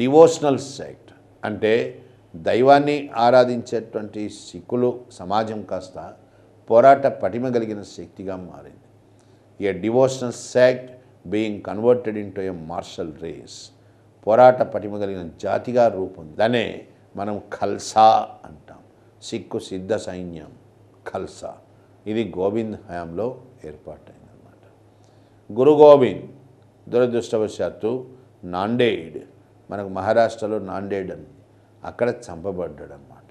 డివోషనల్ సెక్ట్ అంటే దైవాన్ని ఆరాధించేటువంటి సిక్కులు సమాజం కాస్త పోరాట పటిమ కలిగిన శక్తిగా మారింది. A devotional sect being converted into a martial race, పోరాట పటిమ కలిగిన జాతిగా రూపొంది. దాన్నే మనం ఖల్సా అంటాం. సిక్కు సిద్ధ సైన్యం ఖల్సా. ఇది గోబింద్ హయాంలో ఏర్పాటైందన్నమాట. గురు గోబింద్ దురదృష్టవశాత్తు నాందేడ్, మనకు మహారాష్ట్రలో నాందేడ్ అని, అక్కడ చంపబడ్డాడు అన్నమాట.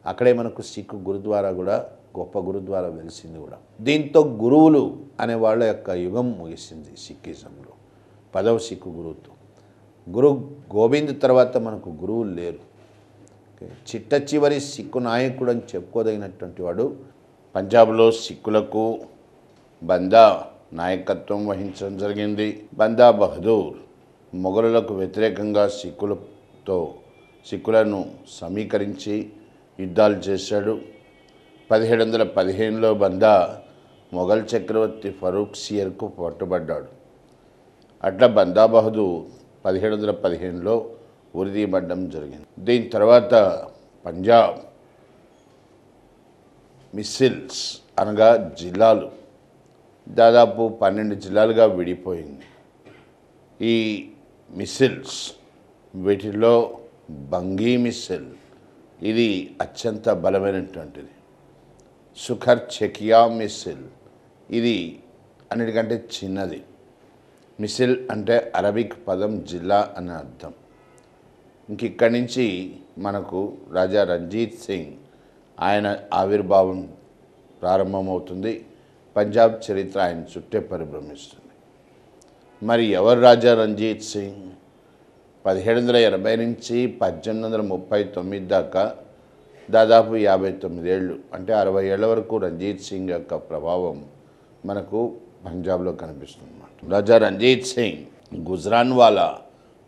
అక్కడే మనకు సిక్కు గురుద్వారా కూడా, గొప్ప గురుద్వారా వెలిసింది కూడా. దీంతో గురువులు అనే వాళ్ళ యొక్క యుగం ముగిసింది సిక్కిజంలో 10వ సిక్కు గురువుతో. గురు గోబింద్ తర్వాత మనకు గురువులు లేరు. చిట్ట చివరి సిక్కు నాయకుడు అని చెప్పుకోదగినటువంటి వాడు పంజాబ్లో సిక్కులకు బందా నాయకత్వం వహించడం జరిగింది. బందా బహదూర్ మొఘలులకు వ్యతిరేకంగా సిక్కులను సమీకరించి యుద్ధాలు చేశాడు. 1715లో బందా మొఘల్ చక్రవర్తి ఫరూక్ సియర్కు పట్టుబడ్డాడు. అట్లా బందా బహదూర్ 1715లో ఉరిదీయబడ్డం జరిగింది. దీని తర్వాత పంజాబ్ మిస్సిల్స్ అనగా జిల్లాలు దాదాపు 12 జిల్లాలుగా విడిపోయింది. ఈ మిస్సిల్స్, వీటిలో బంగీ మిస్సిల్ ఇది అత్యంత బలమైనటువంటిది. సుఖర్ చెకియా మిస్సిల్ ఇది అన్నిటికంటే చిన్నది. మిసిల్ అంటే అరబిక్ పదం జిల్లా అని అర్థం. ఇక్కడి నుంచి మనకు రాజా రంజీత్ సింగ్ ఆయన ఆవిర్భావం ప్రారంభమవుతుంది. పంజాబ్ చరిత్ర ఆయన చుట్టే పరిభ్రమిస్తుంది. మరి ఎవరు రాజా రంజీత్ సింగ్? 1780 నుంచి 1839 దాకా దాదాపు 59 ఏళ్ళు, అంటే 60 ఏళ్ల వరకు రంజిత్ సింగ్ యొక్క ప్రభావం మనకు పంజాబ్లో కనిపిస్తుంది అన్నమాట. రాజా రంజిత్ సింగ్ గుజ్రాన్వాలా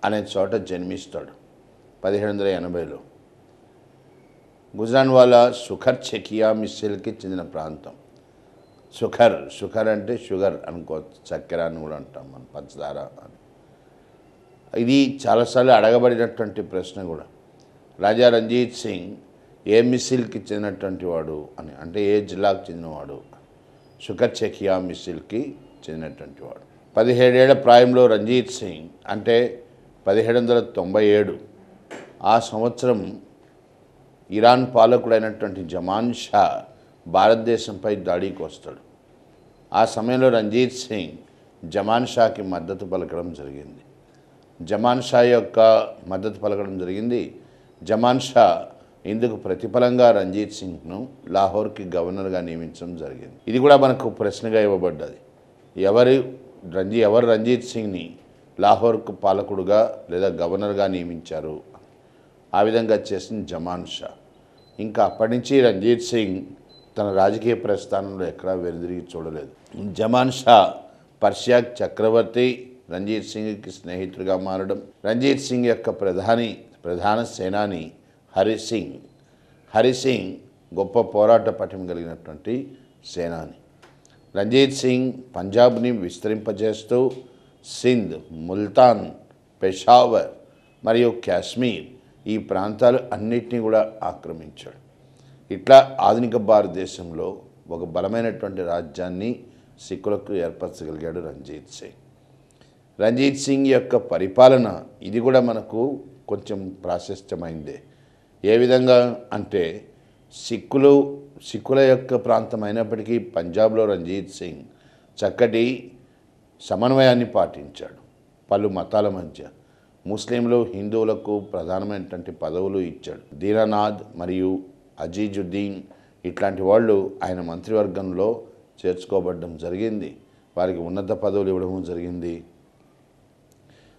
అనే చోట జన్మిస్తాడు 1780లో. గుజ్రాన్వాలా సుఖర్ చెకియా మిస్సిల్కి చెందిన ప్రాంతం. సుఖర్ అంటే షుగర్ అనుకోవచ్చు, చక్కెర అని కూడా అంటాం మనం, పంచదార అని. ఇది చాలాసార్లు అడగబడినటువంటి ప్రశ్న కూడా. రాజా రంజిత్ సింగ్ ఏ మిస్సిల్కి చెందినటువంటి వాడు అని, అంటే ఏ జిల్లాకు చెందినవాడు. సుఖర్ చెకియా మిస్సిల్కి చెందినటువంటి వాడు. 17 ఏళ్ల ప్రాయంలో రంజిత్ సింగ్, అంటే 1797 ఆ సంవత్సరం ఇరాన్ పాలకుడైనటువంటి జమాన్ షా భారతదేశంపై దాడికి వస్తాడు. ఆ సమయంలో రంజిత్ సింగ్ జమాన్ షాకి మద్దతు పలకడం జరిగింది. జమాన్ షా యొక్క మద్దతు పలకడం జరిగింది. జమాన్ షా ఇందుకు ప్రతిఫలంగా రంజిత్ సింగ్ను లాహోర్కి గవర్నర్గా నియమించడం జరిగింది. ఇది కూడా మనకు ప్రశ్నగా ఇవ్వబడ్డది. ఎవరు రంజిత్ సింగ్ని లాహోర్కు పాలకుడుగా లేదా గవర్నర్గా నియమించారు? ఆ విధంగా చేసిన జమాన్ షా. ఇంకా అప్పటి నుంచి రంజిత్ సింగ్ తన రాజకీయ ప్రస్థానంలో ఎక్కడా వెనుదిరిగి చూడలేదు. జమాన్ షా పర్షియా చక్రవర్తి రంజిత్ సింగ్కి స్నేహితుడిగా మారడం. రంజిత్ సింగ్ యొక్క ప్రధాన సేనాని హరి సింగ్ గొప్ప పోరాట పటిమ కలిగినటువంటి సేనాని. రంజిత్ సింగ్ పంజాబ్ని విస్తరింపజేస్తూ సింధ్, ముల్తాన్, పెషావర్ మరియు కాశ్మీర్ ఈ ప్రాంతాలు అన్నిటినీ కూడా ఆక్రమించాడు. ఇట్లా ఆధునిక భారతదేశంలో ఒక బలమైనటువంటి రాజ్యాన్ని సిక్కులకు ఏర్పరచగలిగాడు రంజిత్ సింగ్. రంజిత్ సింగ్ యొక్క పరిపాలన ఇది కూడా మనకు కొంచెం ప్రాశస్త్యమైందే. ఏ విధంగా అంటే సిక్కుల యొక్క ప్రాంతం అయినప్పటికీ పంజాబ్లో రంజిత్ సింగ్ చక్కటి సమన్వయాన్ని పాటించాడు. పలు మతాల మధ్య ముస్లింలు, హిందువులకు ప్రధానమైనటువంటి పదవులు ఇచ్చాడు. దీనానాథ్ మరియు అజీజుద్దీన్ ఇట్లాంటి వాళ్ళు ఆయన మంత్రివర్గంలో చేర్చుకోబడడం జరిగింది. వారికి ఉన్నత పదవులు ఇవ్వడం జరిగింది.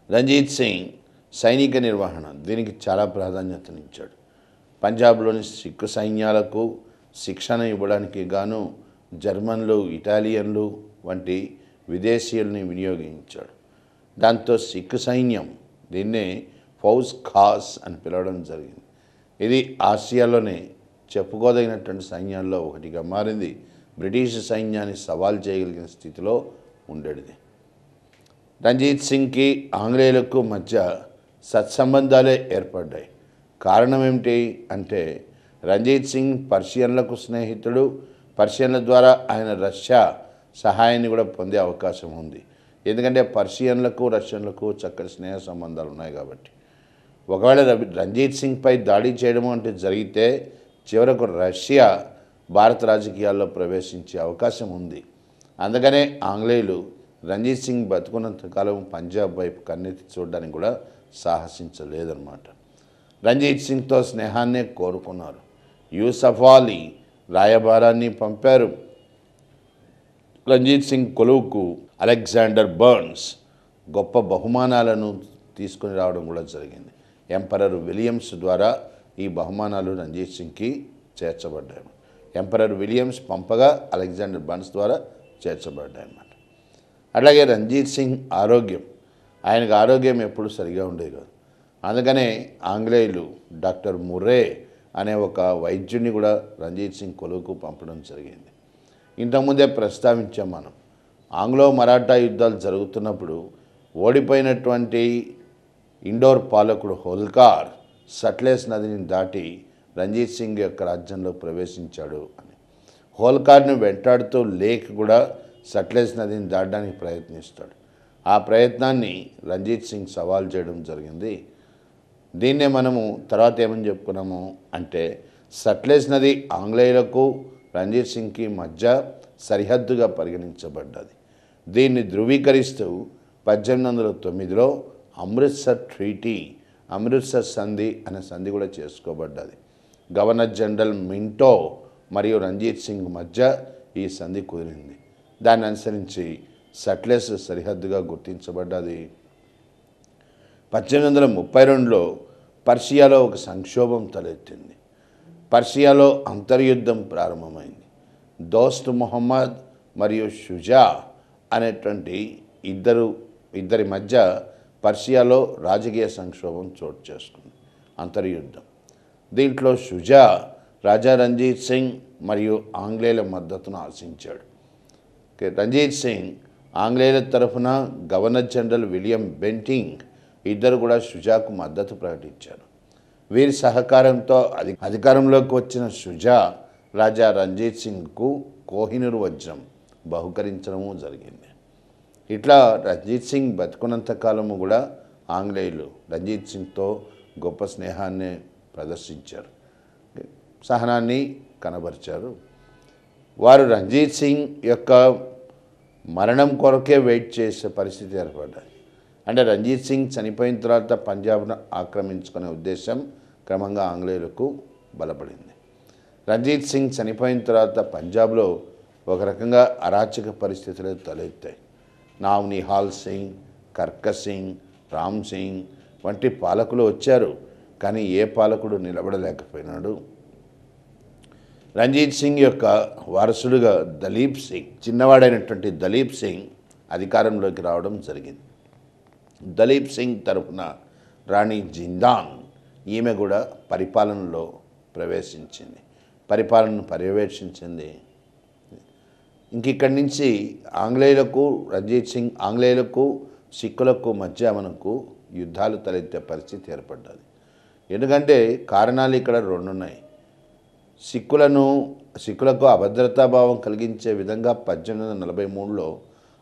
రంజిత్ సింగ్ సైనిక నిర్వహణ దీనికి చాలా ప్రాధాన్యతనిచ్చాడు. పంజాబ్లోని సిక్కు సైన్యాలకు శిక్షణ ఇవ్వడానికి గాను జర్మన్లు, ఇటాలియన్లు వంటి విదేశీయుల్ని వినియోగించాడు. దాంతో సిక్కు సైన్యం దీన్నే ఫౌజ్ ఖాస్ అని పిలవడం జరిగింది. ఇది ఆసియాలోనే చెప్పుకోదగినటువంటి సైన్యాల్లో ఒకటిగా మారింది. బ్రిటిష్ సైన్యాన్ని సవాల్ చేయగలిగిన స్థితిలో ఉండేది. రంజిత్ సింగ్కి ఆంగ్లేయులకు మధ్య సత్సంబంధాలే ఏర్పడ్డాయి. కారణం ఏమిటి అంటే రంజిత్ సింగ్ పర్షియన్లకు స్నేహితుడు. పర్షియన్ల ద్వారా ఆయన రష్యా సహాయాన్ని కూడా పొందే అవకాశం ఉంది. ఎందుకంటే పర్షియన్లకు రష్యన్లకు చక్కటి స్నేహ సంబంధాలు ఉన్నాయి కాబట్టి. ఒకవేళ రంజిత్ సింగ్పై దాడి చేయడం అంటే జరిగితే చివరకు రష్యా భారత రాజకీయాల్లో ప్రవేశించే అవకాశం ఉంది. అందుకనే ఆంగ్లేయులు రంజిత్ సింగ్ బతుకున్నంతకాలం పంజాబ్ వైపు కన్నెత్తి చూడడానికి కూడా సాహసించలేదన్నమాట. రంజిత్ సింగ్తో స్నేహాన్నే కోరుకున్నారు. యూసఫ్ అలీ రాయబారాన్ని పంపారు. రంజిత్ సింగ్ కొలువుకు అలెగ్జాండర్ బర్న్స్ గొప్ప బహుమానాలను తీసుకుని రావడం కూడా జరిగింది. ఎంపరర్ విలియమ్స్ ద్వారా ఈ బహుమానాలు రంజిత్ సింగ్కి చేర్చబడ్డాయి. ఎంపరర్ విలియమ్స్ పంపగా అలెగ్జాండర్ బర్న్స్ ద్వారా చేర్చబడ్డాయి అన్నమాట. అట్లాగే రంజిత్ సింగ్ ఆయనకు ఆరోగ్యం ఎప్పుడు సరిగా ఉండేది కాదు. అందుకనే ఆంగ్లేయులు డాక్టర్ ముర్రే అనే ఒక వైద్యుడిని కూడా రంజిత్ సింగ్ కొలువుకు పంపడం జరిగింది. ఇంతకుముందే ప్రస్తావించాం మనం. ఆంగ్లో మరాఠా యుద్ధాలు జరుగుతున్నప్పుడు ఓడిపోయినటువంటి ఇండోర్ పాలకుడు హోల్కార్ సట్లెజ్ నదిని దాటి రంజిత్ సింగ్ యొక్క రాజ్యంలో ప్రవేశించాడు అని. హోల్కార్ను వెంటాడుతూ లేక్ కూడా సట్లెజ్ నదిని దాటడానికి ప్రయత్నిస్తాడు. ఆ ప్రయత్నాన్ని రంజిత్ సింగ్ సవాల్ చేయడం జరిగింది. దీన్నే మనము తర్వాత ఏమని చెప్పుకున్నాము అంటే సట్లెజ్ నది ఆంగ్లేయులకు రంజిత్ సింగ్కి మధ్య సరిహద్దుగా పరిగణించబడ్డది. దీన్ని ధృవీకరిస్తూ 1809లో అమృత్సర్ సంధి అనే సంధి కూడా చేసుకోబడ్డది. గవర్నర్ జనరల్ మింటో మరియు రంజిత్ సింగ్ మధ్య ఈ సంధి కుదిరింది. దాన్ని అనుసరించి సట్లెజ్ సరిహద్దుగా గుర్తించబడ్డది. 1832లో పర్షియాలో ఒక సంక్షోభం తలెత్తింది. పర్షియాలో అంతర్యుద్ధం ప్రారంభమైంది. దోస్త్ మొహమ్మద్ మరియు షుజా అనేటువంటి ఇద్దరి మధ్య పర్షియాలో రాజకీయ సంక్షోభం చోటు చేసుకుంది, అంతర్యుద్ధం. దీంట్లో షుజా రాజా రంజీత్ సింగ్ మరియు ఆంగ్లేయుల మద్దతును ఆశించాడు. రంజీత్ సింగ్ ఆంగ్లేయుల తరఫున గవర్నర్ జనరల్ విలియం బెంటింగ్ ఇద్దరు కూడా షుజాకు మద్దతు ప్రకటించారు. వీరి సహకారంతో అధికారంలోకి వచ్చిన షుజా రాజా రంజీత్ సింగ్కు కోహినూర్ వజ్రం బహుకరించడము జరిగింది. ఇట్లా రంజీత్ సింగ్ బతుకున్నంత కాలము కూడా ఆంగ్లేయులు రంజీత్ సింగ్తో గొప్ప స్నేహాన్ని ప్రదర్శించారు, సహనాన్ని కనబరిచారు. వారు రంజీత్ సింగ్ యొక్క మరణం కొరకే వెయిట్ చేసే పరిస్థితి ఏర్పడ్డాయి. అంటే రంజీత్ సింగ్ చనిపోయిన తర్వాత పంజాబ్ను ఆక్రమించుకునే ఉద్దేశం క్రమంగా ఆంగ్లేయులకు బలపడింది. రంజీత్ సింగ్ చనిపోయిన తర్వాత పంజాబ్లో ఒక రకంగా అరాచక పరిస్థితులు తలెత్తాయి. నావ్ నిహాల్ సింగ్, కర్క సింగ్, రామ్ సింగ్ వంటి పాలకులు వచ్చారు, కానీ ఏ పాలకుడు నిలబడలేకపోయినాడు. రంజీత్ సింగ్ యొక్క వారసుడుగా దలీప్ సింగ్, చిన్నవాడైనటువంటి దలీప్ సింగ్ అధికారంలోకి రావడం జరిగింది. దలీప్ సింగ్ తరఫున రాణి జిందాన్ ఈమె కూడా పరిపాలనలో ప్రవేశించింది, పరిపాలనను పర్యవేక్షించింది. ఇక్కడి నుంచి ఆంగ్లేయులకు సిక్కులకు మధ్య మనకు యుద్ధాలు తలెత్తే పరిస్థితి ఏర్పడ్డది. ఎందుకంటే కారణాలు ఇక్కడ రెండు ఉన్నాయి. సిక్కులకు అభద్రతాభావం కలిగించే విధంగా 1843లో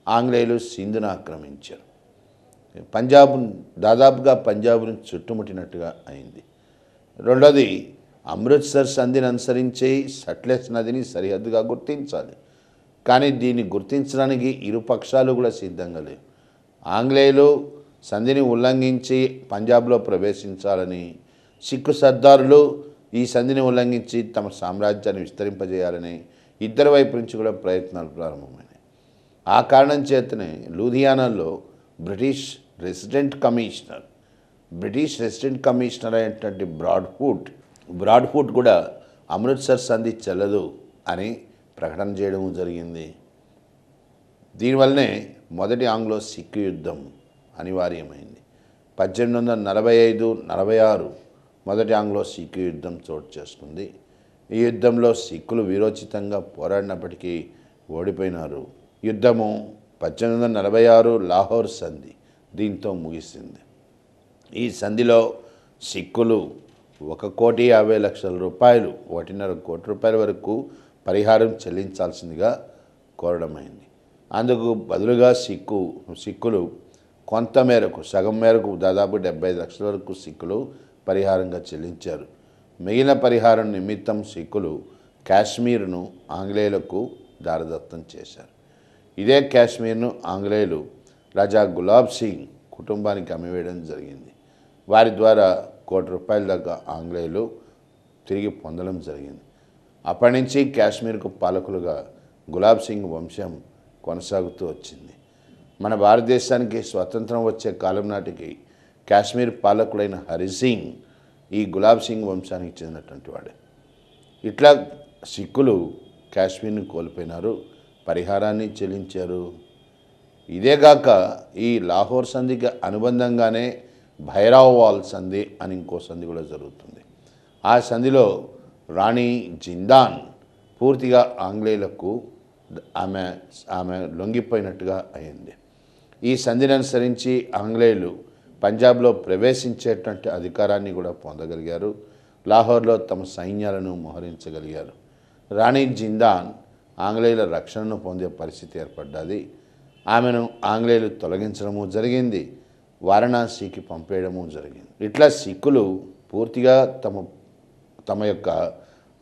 ఆంగ్లేయులు సింధును ఆక్రమించారు. దాదాపుగా పంజాబ్ను చుట్టుముట్టినట్టుగా అయింది. రెండోది, అమృత్సర్ సంధిని అనుసరించి సట్లెజ్ నదిని సరిహద్దుగా గుర్తించాలి, కానీ దీన్ని గుర్తించడానికి ఇరు పక్షాలు కూడా సిద్ధంగా లేవు. ఆంగ్లేయులు సంధిని ఉల్లంఘించి పంజాబ్లో ప్రవేశించాలని, సిక్కు సర్దారులు ఈ సంధిని ఉల్లంఘించి తమ సామ్రాజ్యాన్ని విస్తరింపజేయాలని ఇద్దరి వైపు నుంచి కూడా ప్రయత్నాలు ప్రారంభమైనాయి. ఆ కారణం చేతనే లూధియానాలో బ్రిటిష్ రెసిడెంట్ కమిషనర్ అయినటువంటి బ్రాడ్ఫుట్ కూడా అమృత్సర్ సంధి చెల్లదు అని ప్రకటన చేయడం జరిగింది. దీనివల్లనే మొదటి ఆంగ్లో సిక్కు యుద్ధం అనివార్యమైంది. 1845-46 మొదటి ఆంగ్లో సిక్కు యుద్ధం చోటు చేసుకుంది. ఈ యుద్ధంలో సిక్కులు వీరోచితంగా పోరాడినప్పటికీ ఓడిపోయినారు. యుద్ధము 1846 లాహోర్ సంధి దీంతో ముగిసింది. ఈ సంధిలో సిక్కులు 1,50,00,000 రూపాయలు, 1.5 కోటి రూపాయల వరకు పరిహారం చెల్లించాల్సిందిగా కోరడమైంది. అందుకు బదులుగా సిక్కులు కొంత మేరకు, సగం మేరకు, దాదాపు 75 లక్షల వరకు సిక్కులు పరిహారంగా చెల్లించారు. మిగిలిన పరిహారం నిమిత్తం సిక్కులు కాశ్మీర్ను ఆంగ్లేయులకు దారదత్తం చేశారు. ఇదే కాశ్మీర్ను ఆంగ్లేయులు రాజా గులాబ్ సింగ్ కుటుంబానికి అమ్మివేయడం జరిగింది. వారి ద్వారా 1 కోటి రూపాయల దాకా ఆంగ్లేయులు తిరిగి పొందడం జరిగింది. అప్పటి నుంచి కాశ్మీర్కు పాలకులుగా గులాబ్ సింగ్ వంశం కొనసాగుతూ వచ్చింది. మన భారతదేశానికి స్వతంత్రం వచ్చే కాలం నాటికి కాశ్మీర్ పాలకుడైన హరిసింగ్ ఈ గులాబ్ సింగ్ వంశానికి చెందినటువంటి వాడే. ఇట్లా సిక్కులు కాశ్మీర్ని కోల్పోయినారు, పరిహారాన్ని చెల్లించారు. ఇదేగాక ఈ లాహోర్ సంధికి అనుబంధంగానే భైరావ్ వాల్ సంధి అని ఇంకో సంధి కూడా జరుగుతుంది. ఆ సంధిలో రాణి జిందాన్ పూర్తిగా ఆంగ్లేయులకు ఆమె లొంగిపోయినట్టుగా అయింది. ఈ సంధిని అనుసరించి ఆంగ్లేయులు పంజాబ్లో ప్రవేశించేటువంటి అధికారాన్ని కూడా పొందగలిగారు. లాహోర్లో తమ సైన్యాలను మోహరించగలిగారు. రాణి జిందాన్ ఆంగ్లేయుల రక్షణను పొందే పరిస్థితి ఏర్పడ్డది. ఆమెను ఆంగ్లేయులు తొలగించడము జరిగింది, వారణాసికి పంపేయడము జరిగింది. ఇట్లా సిక్కులు పూర్తిగా తమ యొక్క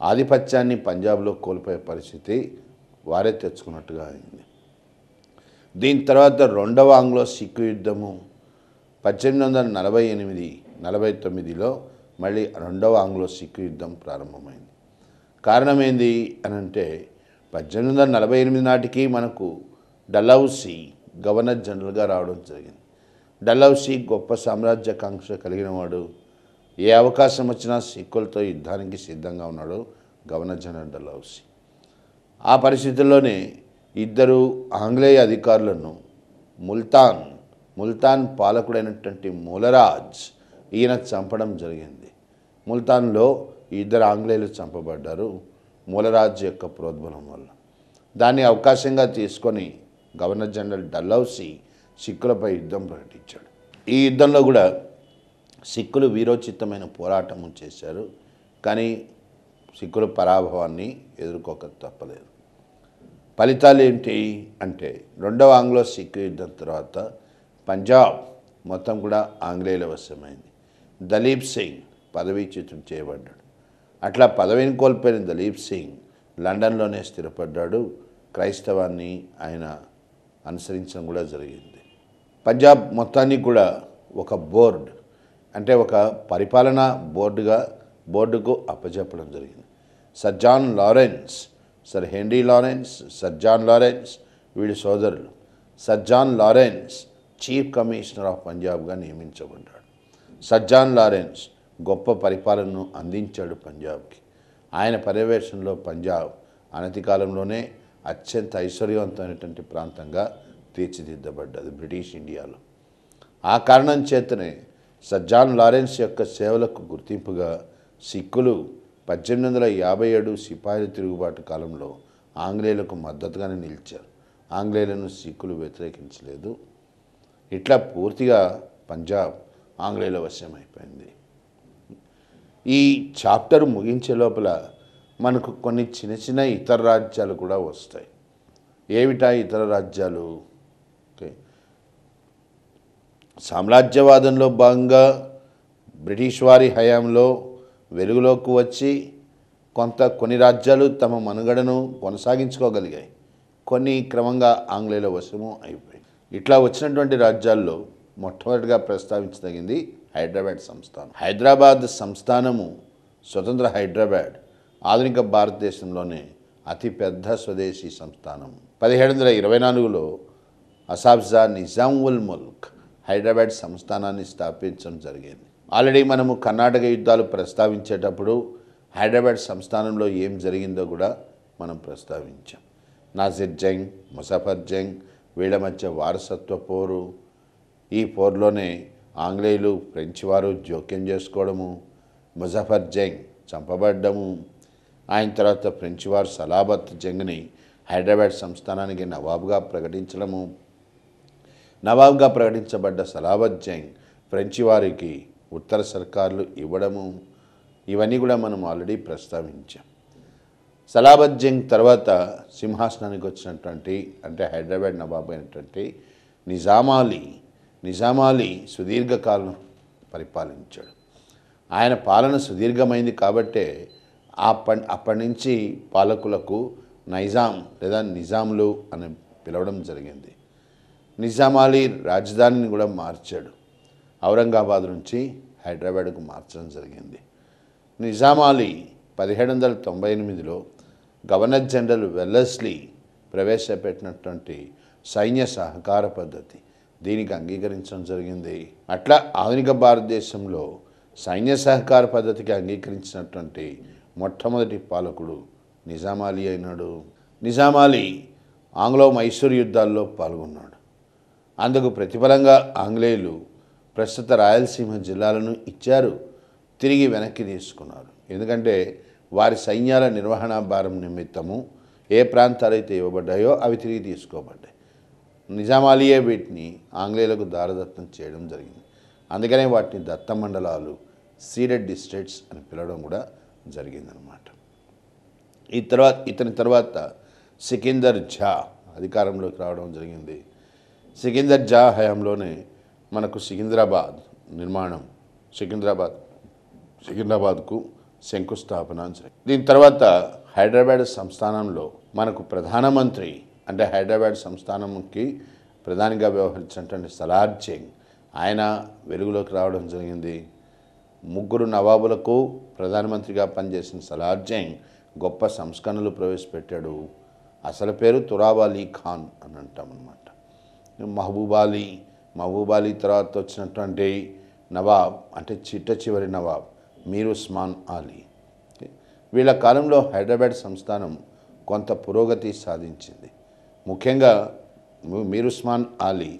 ఆధిపత్యాన్ని పంజాబ్లో కోల్పోయే పరిస్థితి వారే తెచ్చుకున్నట్టుగా అయింది. దీని తర్వాత రెండవ ఆంగ్లో సిక్కు యుద్ధము 1848-49లో మళ్ళీ రెండవ ఆంగ్లో సిక్కు యుద్ధం ప్రారంభమైంది. కారణం ఏంది అనంటే 1848 నాటికి మనకు డలౌసీ గవర్నర్ జనరల్గా రావడం జరిగింది. డల్హౌసీ గొప్ప సామ్రాజ్యాకాంక్ష కలిగినవాడు. ఏ అవకాశం వచ్చినా సిక్కులతో యుద్ధానికి సిద్ధంగా ఉన్నాడు గవర్నర్ జనరల్ డల్హౌసీ. ఆ పరిస్థితుల్లోనే ఇద్దరు ఆంగ్లేయ అధికారులను ముల్తాన్ పాలకుడైనటువంటి మూలరాజ్ ఈయన చంపడం జరిగింది. ముల్తాన్లో ఇద్దరు ఆంగ్లేయులు చంపబడ్డారు మూలరాజ్ యొక్క ప్రోద్బలం వల్ల. దాన్ని అవకాశంగా తీసుకొని గవర్నర్ జనరల్ డల్హౌసీ సిక్కులపై యుద్ధం ప్రకటించాడు. ఈ యుద్ధంలో కూడా సిక్కులు వీరోచితమైన పోరాటం చేశారు. కానీ సిక్కుల పరాభవాన్ని ఎదుర్కోక తప్పలేదు. ఫలితాలు ఏంటి అంటే, రెండవ ఆంగ్లో సిక్కు యుద్ధం తర్వాత పంజాబ్ మొత్తం కూడా ఆంగ్లేయుల వశమైంది. దలీప్ సింగ్ పదవీచ్యుతం చేయబడ్డాడు. అట్లా పదవిని కోల్పోయిన దలీప్ సింగ్ లండన్లోనే స్థిరపడ్డాడు. క్రైస్తవాన్ని ఆయన అనుసరించడం కూడా జరిగింది. పంజాబ్ మొత్తాన్ని కూడా ఒక బోర్డు, అంటే ఒక పరిపాలనా బోర్డుకు అప్పచెప్పడం జరిగింది. Sir John Lawrence, sir Henry Lawrence, sir John Lawrence వీడి సోదరులు. Sir John Lawrence chief commissioner of పంజాబ్గా నియమించబడ్డాడు. సర్ జాన్ లారెన్స్ గొప్ప పరిపాలనను అందించాడు పంజాబ్కి. ఆయన పర్యవేక్షణలో పంజాబ్ అనతి కాలంలోనే అత్యంత ఐశ్వర్యవంతమైనటువంటి ప్రాంతంగా తీర్చిదిద్దబడ్డది బ్రిటిష్ ఇండియాలో. ఆ కారణం చేతనే సర్ జాన్ లారెన్స్ యొక్క సేవలకు గుర్తింపుగా సిక్కులు 1857 సిపాయిల తిరుగుబాటు కాలంలో ఆంగ్లేయులకు మద్దతుగానే నిలిచారు. ఆంగ్లేయులను సిక్కులు వ్యతిరేకించలేదు. ఇట్లా పూర్తిగా పంజాబ్ ఆంగ్లేయుల వశమైపోయింది. ఈ చాప్టర్ ముగించే లోపల మనకు కొన్ని చిన్న చిన్న ఇతర రాజ్యాలు కూడా వస్తాయి. ఏమిటా ఇతర రాజ్యాలు? ఓకే, సామ్రాజ్యవాదంలో భాగంగా బ్రిటిష్ వారి హయాంలో వెలుగులోకి వచ్చి కొన్ని రాజ్యాలు తమ మనుగడను కొనసాగించుకోగలిగాయి. కొన్ని క్రమంగా ఆంగ్లేయుల వశము అయిపోయాయి. ఇట్లా వచ్చినటువంటి రాజ్యాల్లో మొట్టమొదటిగా ప్రస్తావించదగింది హైదరాబాద్ సంస్థానం. హైదరాబాద్ సంస్థానము, స్వతంత్ర హైదరాబాద్ ఆధునిక భారతదేశంలోనే అతిపెద్ద స్వదేశీ సంస్థానం. 1724లో అసాఫ్జా నిజాం ఉల్ ముల్క్ హైదరాబాద్ సంస్థానాన్ని స్థాపించడం జరిగింది. ఆల్రెడీ మనము కర్ణాటక యుద్ధాలు ప్రస్తావించేటప్పుడు హైదరాబాద్ సంస్థానంలో ఏం జరిగిందో కూడా మనం ప్రస్తావించాం. నాసిర్ జంగ్, ముజఫర్ జంగ్ వీళ్ళ మధ్య వారసత్వ పోరు. ఈ పోరులోనే ఆంగ్లేయులు ఫ్రెంచ్ వారు జోక్యం చేసుకోవడము, ముజఫర్ జంగ్ చంపబడ్డము. ఆయన తర్వాత ఫ్రెంచ్ వారు సలాబత్ జంగ్ని హైదరాబాద్ సంస్థానానికి నవాబ్గా ప్రకటించడము. నవాబ్గా ప్రకటించబడ్డ సలాబత్ జంగ్ ఫ్రెంచ్ వారికి ఉత్తర సర్కార్లు ఇవ్వడము. ఇవన్నీ కూడా మనం ఆల్రెడీ ప్రస్తావించాం. సలాబత్ జంగ్ తర్వాత సింహాసనానికి వచ్చినటువంటి, అంటే హైదరాబాద్ నవాబ్ అయినటువంటి నిజామాలి సుదీర్ఘకాలం పరిపాలించాడు. ఆయన పాలన సుదీర్ఘమైంది కాబట్టే అప్పటి నుంచి పాలకులకు నైజాం లేదా నిజాంలు అని పిలవడం జరిగింది. నిజామాలి రాజధానిని కూడా మార్చాడు. ఔరంగాబాద్ నుంచి హైదరాబాద్కు మార్చడం జరిగింది. నిజామాలి 1798లో గవర్నర్ జనరల్ వెల్లెస్లీ ప్రవేశపెట్టినటువంటి సైన్య సహకార పద్ధతి, దీనికి అంగీకరించడం జరిగింది. అట్లా ఆధునిక భారతదేశంలో సైన్య సహకార పద్ధతికి అంగీకరించినటువంటి మొట్టమొదటి పాలకుడు నిజామాలి అయినాడు. నిజామాలి ఆంగ్లో మైసూర్ యుద్ధాల్లో పాల్గొన్నాడు. అందుకు ప్రతిఫలంగా ఆంగ్లేయులు ప్రస్తుత రాయలసీమ జిల్లాలను ఇచ్చారు, తిరిగి వెనక్కి తీసుకున్నారు. ఎందుకంటే వారి సైన్యాల నిర్వహణ భారం నిమిత్తము ఏ ప్రాంతాలైతే ఇవ్వబడ్డాయో అవి తిరిగి తీసుకోబడ్డాయి. నిజామాలియే వీటిని ఆంగ్లేయులకు దారదత్తం చేయడం జరిగింది. అందుకనే వాటిని దత్త మండలాలు, సీడెడ్ డిస్ట్రిక్ట్స్ అని పిలవడం కూడా జరిగిందనమాట. ఇతని తర్వాత సికిందర్ జా అధికారంలోకి రావడం జరిగింది. సికిందర్ జా హయాంలోనే మనకు సికింద్రాబాద్ నిర్మాణం, సికింద్రాబాద్కు శంకుస్థాపన జరిగింది. దీని తర్వాత హైదరాబాద్ సంస్థానంలో మనకు ప్రధానమంత్రి, అంటే హైదరాబాద్ సంస్థానంకి ప్రధానిగా వ్యవహరించినటువంటి సలార్ జంగ్ ఆయన వెలుగులోకి రావడం జరిగింది. ముగ్గురు నవాబులకు ప్రధానమంత్రిగా పనిచేసిన సలార్ జంగ్ గొప్ప సంస్కరణలు ప్రవేశపెట్టాడు. అసలు పేరు తురాబ్ అలీ ఖాన్ అని అంటామన్నమాట. మహబూబ్ అలీ తర్వాత వచ్చినటువంటి నవాబ్ అంటే చిట్ట చివరి నవాబ్ మీర్ ఉస్మాన్ అలీ. వీళ్ళ కాలంలో హైదరాబాద్ సంస్థానం కొంత పురోగతి సాధించింది. ముఖ్యంగా మీర్ ఉస్మాన్ అలీ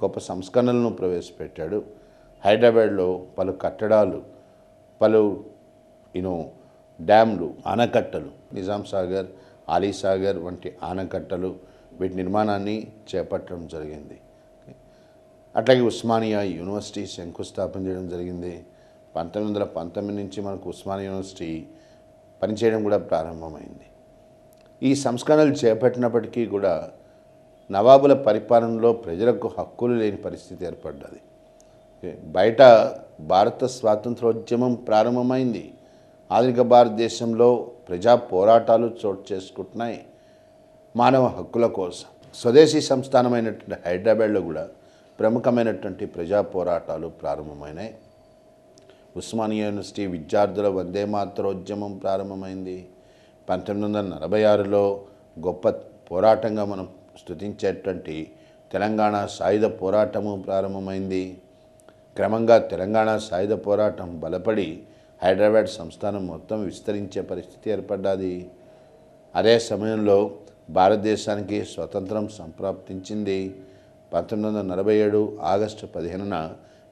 గొప్ప సంస్కరణలను ప్రవేశపెట్టాడు. హైదరాబాద్లో పలు కట్టడాలు, పలు డ్యామ్లు, ఆనకట్టలు, నిజాం సాగర్, అలీ సాగర్ వంటి ఆనకట్టలు వీటి నిర్మాణాన్ని చేపట్టడం జరిగింది. అట్లాగే ఉస్మానియా యూనివర్సిటీ శంకుస్థాపన చేయడం జరిగింది. 1919 నుంచి మనకు ఉస్మానియా యూనివర్సిటీ పనిచేయడం కూడా ప్రారంభమైంది. ఈ సంస్కరణలు చేపట్టినప్పటికీ కూడా నవాబుల పరిపాలనలో ప్రజలకు హక్కులు లేని పరిస్థితి ఏర్పడ్డది. బయట భారత స్వాతంత్రోద్యమం ప్రారంభమైంది. ఆధునిక భారతదేశంలో ప్రజా పోరాటాలు చోటు చేసుకుంటున్నాయి మానవ హక్కుల కోసం. స్వదేశీ సంస్థానమైనటువంటి హైదరాబాద్లో కూడా ప్రముఖమైనటువంటి ప్రజా పోరాటాలు ప్రారంభమైనాయి. ఉస్మానియా యూనివర్సిటీ విద్యార్థుల వందే మాతరోద్యమం ప్రారంభమైంది. 1946లో గొప్ప పోరాటంగా మనం స్తుతించేటువంటి తెలంగాణ సాయుధ పోరాటము ప్రారంభమైంది. క్రమంగా తెలంగాణ సాయుధ పోరాటం బలపడి హైదరాబాద్ సంస్థానం మొత్తం విస్తరించే పరిస్థితి ఏర్పడ్డది. అదే సమయంలో భారతదేశానికి స్వతంత్రం సంప్రాప్తించింది. 1947 ఆగస్టు 15న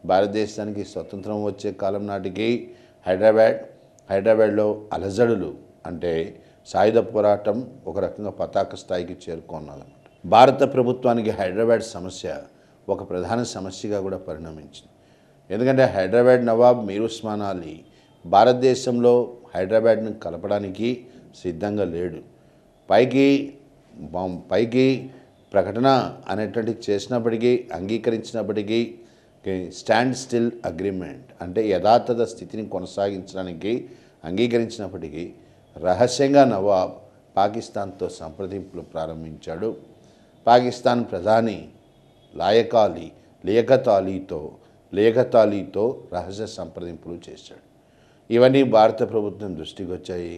భారతదేశానికి స్వతంత్రం వచ్చే కాలం నాటికి హైదరాబాద్లో అలజడులు అంటే సాయుధ పోరాటం ఒక రకంగా పతాక స్థాయికి చేరుకున్నదన్నమాట. భారత ప్రభుత్వానికి హైదరాబాద్ సమస్య ఒక ప్రధాన సమస్యగా కూడా పరిణమించింది. ఎందుకంటే హైదరాబాద్ నవాబ్ మీర్ ఉస్మాన్ అలీ భారతదేశంలో హైదరాబాద్ను కలపడానికి సిద్ధంగా లేడు. పైకి ప్రకటన అనేటువంటి చేసినప్పటికీ, అంగీకరించినప్పటికీ స్టాండ్ స్టిల్ అగ్రిమెంట్ అంటే యథాతథ స్థితిని కొనసాగించడానికి అంగీకరించినప్పటికీ రహస్యంగా నవాబ్ పాకిస్తాన్తో సంప్రదింపులు ప్రారంభించాడు. పాకిస్తాన్ ప్రధాని లియాఖత్ అలీతో రహస్య సంప్రదింపులు చేశాడు. ఇవన్నీ భారత ప్రభుత్వం దృష్టికి వచ్చాయి.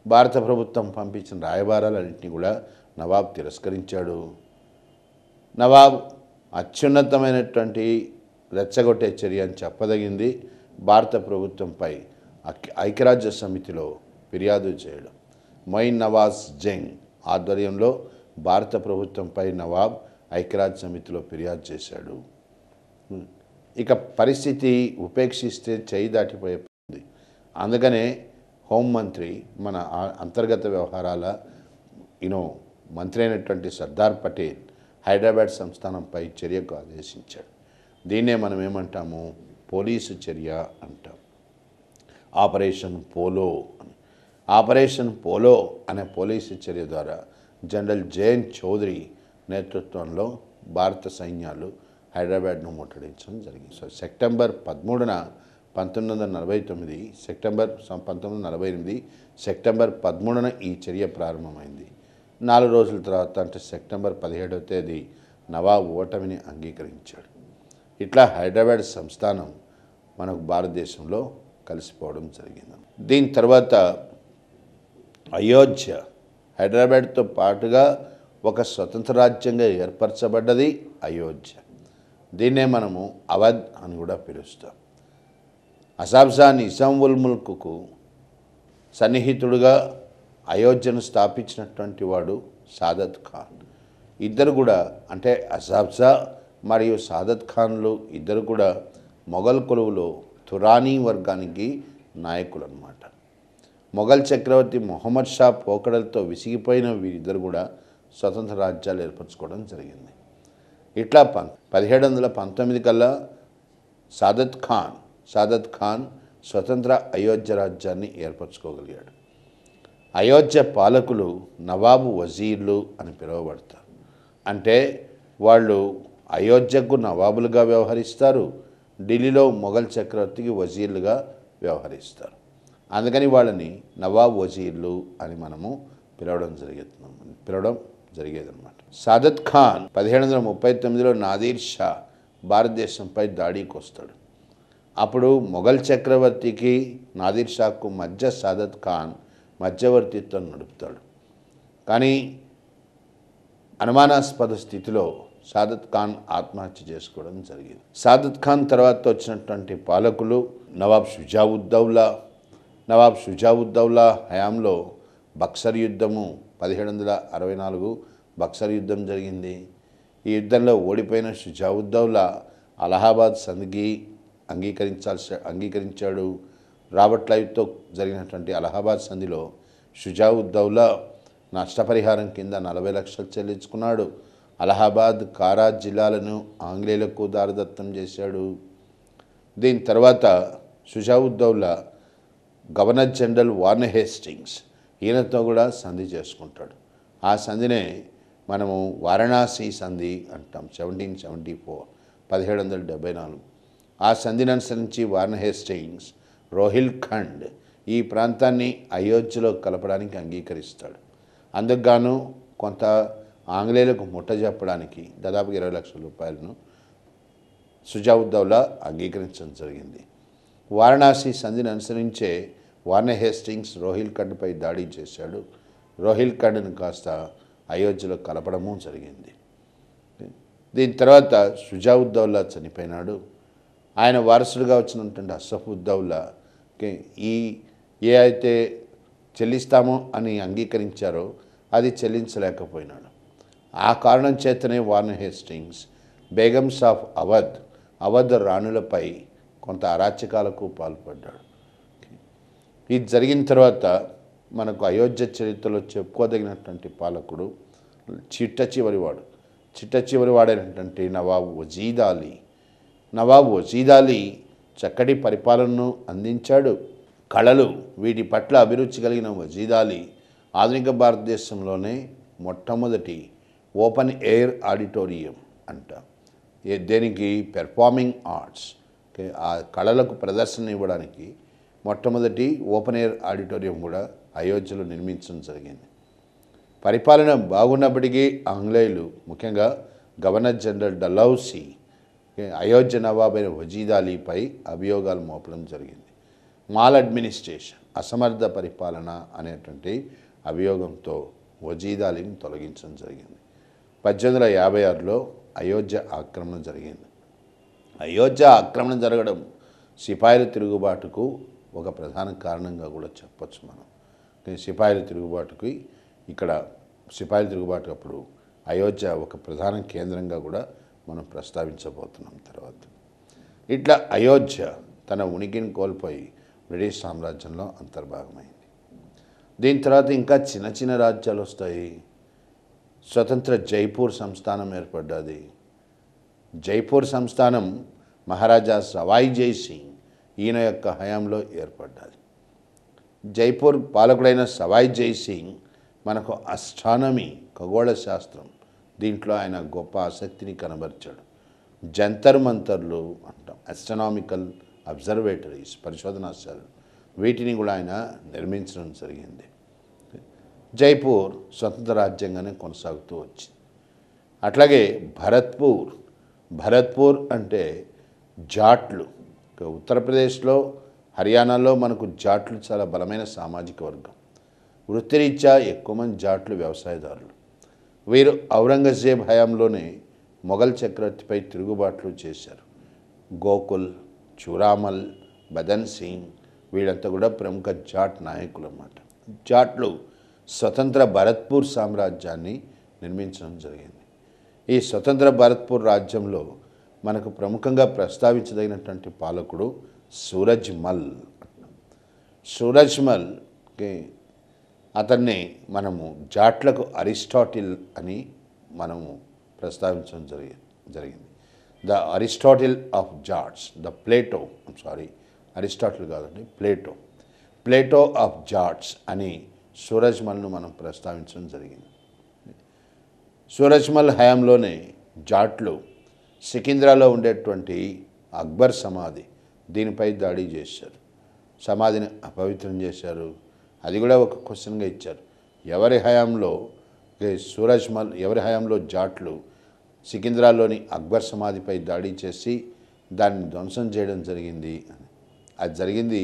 భారత ప్రభుత్వం పంపించిన రాయబారాలన్నింటినీ కూడా నవాబ్ తిరస్కరించాడు. నవాబ్ అత్యున్నతమైనటువంటి రెచ్చగొట్టే చర్య అని చెప్పదగింది భారత ప్రభుత్వంపై ఐక్యరాజ్య సమితిలో ఫిర్యాదు చేయడం. మొయిన్ నవాజ్ జంగ్ ఆధ్వర్యంలో భారత ప్రభుత్వంపై నవాబ్ ఐక్యరాజ్య సమితిలో ఫిర్యాదు చేశాడు. ఇక పరిస్థితి ఉపేక్షిస్తే చేయి దాటిపోయింది. అందుకనే హోంమంత్రి, మన అంతర్గత వ్యవహారాల మంత్రి అయినటువంటి సర్దార్ పటేల్ హైదరాబాద్ సంస్థానంపై చర్యకు ఆదేశించాడు. దీన్నే మనం ఏమంటాము, పోలీసు చర్య అంటాం. ఆపరేషన్ పోలో అనే పోలీసు చర్య ద్వారా జనరల్ జేఎన్ చౌదరి నేతృత్వంలో భారత సైన్యాలు హైదరాబాద్ను ముట్టడించడం జరిగింది. సో సెప్టెంబర్ 13న 1948 సెప్టెంబర్ 13న ఈ చర్య ప్రారంభమైంది. 4 రోజుల తర్వాత అంటే సెప్టెంబర్ 17వ తేదీ నవాబ్ ఓటమిని అంగీకరించాడు. ఇట్లా హైదరాబాద్ సంస్థానం మనకు భారతదేశంలో కలిసిపోవడం జరిగింది. దీని తర్వాత అయోధ్య హైదరాబాద్తో పాటుగా ఒక స్వతంత్ర రాజ్యంగా ఏర్పరచబడ్డది అయోధ్య. దీన్నే మనము అవధ్ అని కూడా పిలుస్తాం. అసాబ్జా నిజాం ఉల్ ముల్క్కు సన్నిహితుడుగా అయోధ్యను స్థాపించినటువంటి వాడు సాదత్ ఖాన్. ఇద్దరు కూడా అంటే అసాబ్జా మరియు సాదత్ ఖాన్లు ఇద్దరు కూడా మొఘల్ కొలువులో తురానీ వర్గానికి నాయకులు అన్నమాట. మొఘల్ చక్రవర్తి మొహమ్మద్ షా పోకడలతో విసిగిపోయిన వీరిద్దరు కూడా స్వతంత్ర రాజ్యాలు ఏర్పరచుకోవడం జరిగింది. ఇట్లా 1719 కల్లా సాదత్ ఖాన్ స్వతంత్ర అయోధ్య రాజ్యాన్ని ఏర్పరచుకోగలిగాడు. అయోధ్య పాలకులు నవాబు వజీర్లు అని పిలువబడతారు. అంటే వాళ్ళు అయోధ్యకు నవాబులుగా వ్యవహరిస్తారు, ఢిల్లీలో మొఘల్ చక్రవర్తికి వజీర్లుగా వ్యవహరిస్తారు. అందుకని వాళ్ళని నవాబ్ వజీర్లు అని మనము పిలవడం జరిగేదన్నమాట. సాదత్ ఖాన్ 1739లో నాదిర్ షా భారతదేశంపై దాడికి వస్తాడు. అప్పుడు మొఘల్ చక్రవర్తికి నాదిర్ షాకు మధ్య సాదత్ ఖాన్ మధ్యవర్తిత్వం నడుపుతాడు. కానీ అనుమానాస్పద స్థితిలో సాదత్ ఖాన్ ఆత్మహత్య చేసుకోవడం జరిగింది. సాదత్ ఖాన్ తర్వాత వచ్చినటువంటి పాలకులు నవాబ్ షుజావుద్దౌలా హయాంలో బక్సర్ యుద్ధము 1764 బక్సర్ యుద్ధం జరిగింది. ఈ యుద్ధంలో ఓడిపోయిన షుజావుద్దౌలా అలహాబాద్ సంధికి అంగీకరించాడు. రాబర్ట్ క్లైవ్తో జరిగినటువంటి అలహాబాద్ సంధిలో షుజావుద్దౌలా నష్టపరిహారం కింద 40 లక్షలు చెల్లించుకున్నాడు. అలహాబాద్, కారా జిల్లాలను ఆంగ్లేయులకు దారదత్తం చేశాడు. దీని తర్వాత షుజావుద్దౌలా గవర్నర్ జనరల్ వార్నర్ హేస్టింగ్స్ ఈయనతో కూడా సంధి చేసుకుంటాడు. ఆ సంధినే మనము వారణాసి సంధి అంటాం. 1774 ఆ సంధిని అనుసరించి వార్నర్ హేస్టింగ్స్ రోహిల్ఖండ్ ఈ ప్రాంతాన్ని అయోధ్యలో కలపడానికి అంగీకరిస్తాడు. అందుకు గాను కొంత ఆంగ్లేయులకు ముట్టజెప్పడానికి దాదాపు 20 లక్షల రూపాయలను షుజావుద్దౌలా అంగీకరించడం జరిగింది. వారణాసి సంధిని అనుసరించే వార్నర్ హేస్టింగ్స్ రోహిల్ఖండ్పై దాడి చేశాడు. రోహిల్ఖండ్ను కాస్త అయోధ్యలో కలపడము జరిగింది. దీని తర్వాత షుజావుద్దౌలా చనిపోయినాడు. ఆయన వారసుడుగా వచ్చినటువంటి అసఫుద్దౌలాకి ఏ అయితే చెల్లిస్తామో అని అంగీకరించారో అది చెల్లించలేకపోయినాడు. ఆ కారణం చేతనే Warren Hastings begums of Awadh రాణులపై కొంత అరాచకాలకు పాల్పడ్డాడు. ఇది జరిగిన తర్వాత మనకు అయోధ్య చరిత్రలో చెప్పుకోదగినటువంటి పాలకుడు చిట్ట చివరి వాడైనటువంటి నవాబ్ వజీద్ అలీ చక్కటి పరిపాలనను అందించాడు. కళలు వీటి పట్ల అభిరుచి కలిగిన వజీద్ అలీ ఆధునిక భారతదేశంలోనే మొట్టమొదటి ఓపెన్ ఎయిర్ ఆడిటోరియం అంట, దేనికి పెర్ఫార్మింగ్ ఆర్ట్స్ ఆ కళలకు ప్రదర్శన ఇవ్వడానికి మొట్టమొదటి ఓపెన్ ఎయిర్ ఆడిటోరియం కూడా అయోధ్యలో నిర్మించడం జరిగింది. పరిపాలన బాగున్నప్పటికీ ఆంగ్లేయులు ముఖ్యంగా గవర్నర్ జనరల్ డలౌసీ అయోధ్య నవాబైన వజీద్ అలీపై అభియోగాలు మోపడం జరిగింది. మాల్ అడ్మినిస్ట్రేషన్, అసమర్థ పరిపాలన అనేటువంటి అభియోగంతో వజీద్ అలీని తొలగించడం జరిగింది. 1856లో అయోధ్య ఆక్రమణ జరిగింది. అయోధ్య ఆక్రమణ జరగడం సిపాయిల తిరుగుబాటుకు ఒక ప్రధాన కారణంగా కూడా చెప్పచ్చు మనం. సిపాయిల తిరుగుబాటు అప్పుడు అయోధ్య ఒక ప్రధాన కేంద్రంగా కూడా మనం ప్రస్తావించబోతున్నాం తర్వాత. ఇట్లా అయోధ్య తన ఉనికిని కోల్పోయి బ్రిటిష్ సామ్రాజ్యంలో అంతర్భాగమైంది. దీని తర్వాత ఇంకా చిన్న చిన్న రాజ్యాలు వస్తాయి. స్వతంత్ర జైపూర్ సంస్థానం ఏర్పడ్డది. జైపూర్ సంస్థానం మహారాజా సవాయి జై సింగ్ ఈయన యొక్క హయాంలో ఏర్పడ్డది. జైపూర్ పాలకుడైన సవాయి జై సింగ్ మనకు అస్ట్రానమీ, ఖగోళ శాస్త్రం దీంట్లో ఆయన గొప్ప ఆసక్తిని కనబరిచాడు. జంతర్ మంతర్లు అంటాం, ఆస్ట్రానామికల్ అబ్జర్వేటరీస్, పరిశోధనాశాలలు, వీటిని కూడా ఆయన నిర్మించడం జరిగింది. జైపూర్ స్వతంత్ర రాజ్యంగానే కొనసాగుతూ వచ్చింది. అట్లాగే భరత్పూర్ అంటే జాట్లు. ఉత్తరప్రదేశ్లో, హర్యానాలో మనకు జాట్లు చాలా బలమైన సామాజిక వర్గం. వృత్తిరీత్యా ఎక్కువ మంది జాట్లు వ్యవసాయదారులు. వీరు ఔరంగజేబ్ హయాంలోనే మొఘల్ చక్రవర్తిపై తిరుగుబాట్లు చేశారు. గోకుల్, చూరామల్, బదన్ సింగ్ వీళ్ళంతా కూడా ప్రముఖ జాట్ నాయకులు అన్నమాట. జాట్లు స్వతంత్ర భరత్పూర్ సామ్రాజ్యాన్ని నిర్మించడం జరిగింది. ఈ స్వతంత్ర భరత్పూర్ రాజ్యంలో మనకు ప్రముఖంగా ప్రస్తావించదగినటువంటి పాలకుడు సూరజ్మల్కి అతన్ని మనము జాట్లకు అరిస్టాటిల్ అని మనము ప్రస్తావించడం జరిగింది. The Aristotle of Jats, Aristotle కాదండి, ప్లేటో ఆఫ్ జాట్స్ అని సూరజ్మల్ను మనం ప్రస్తావించడం జరిగింది. సూరజ్మల్ హయాంలోనే జాట్లు సికింద్రాలో ఉండేటువంటి అక్బర్ సమాధి దీనిపై దాడి చేశారు. సమాధిని అపవిత్రం చేశారు. అది కూడా ఒక క్వశ్చన్గా ఇచ్చారు. ఎవరి హయాంలో జాట్లు సికింద్రాలోని అక్బర్ సమాధిపై దాడి చేసి దాన్ని ధ్వంసం చేయడం జరిగింది అని. అది జరిగింది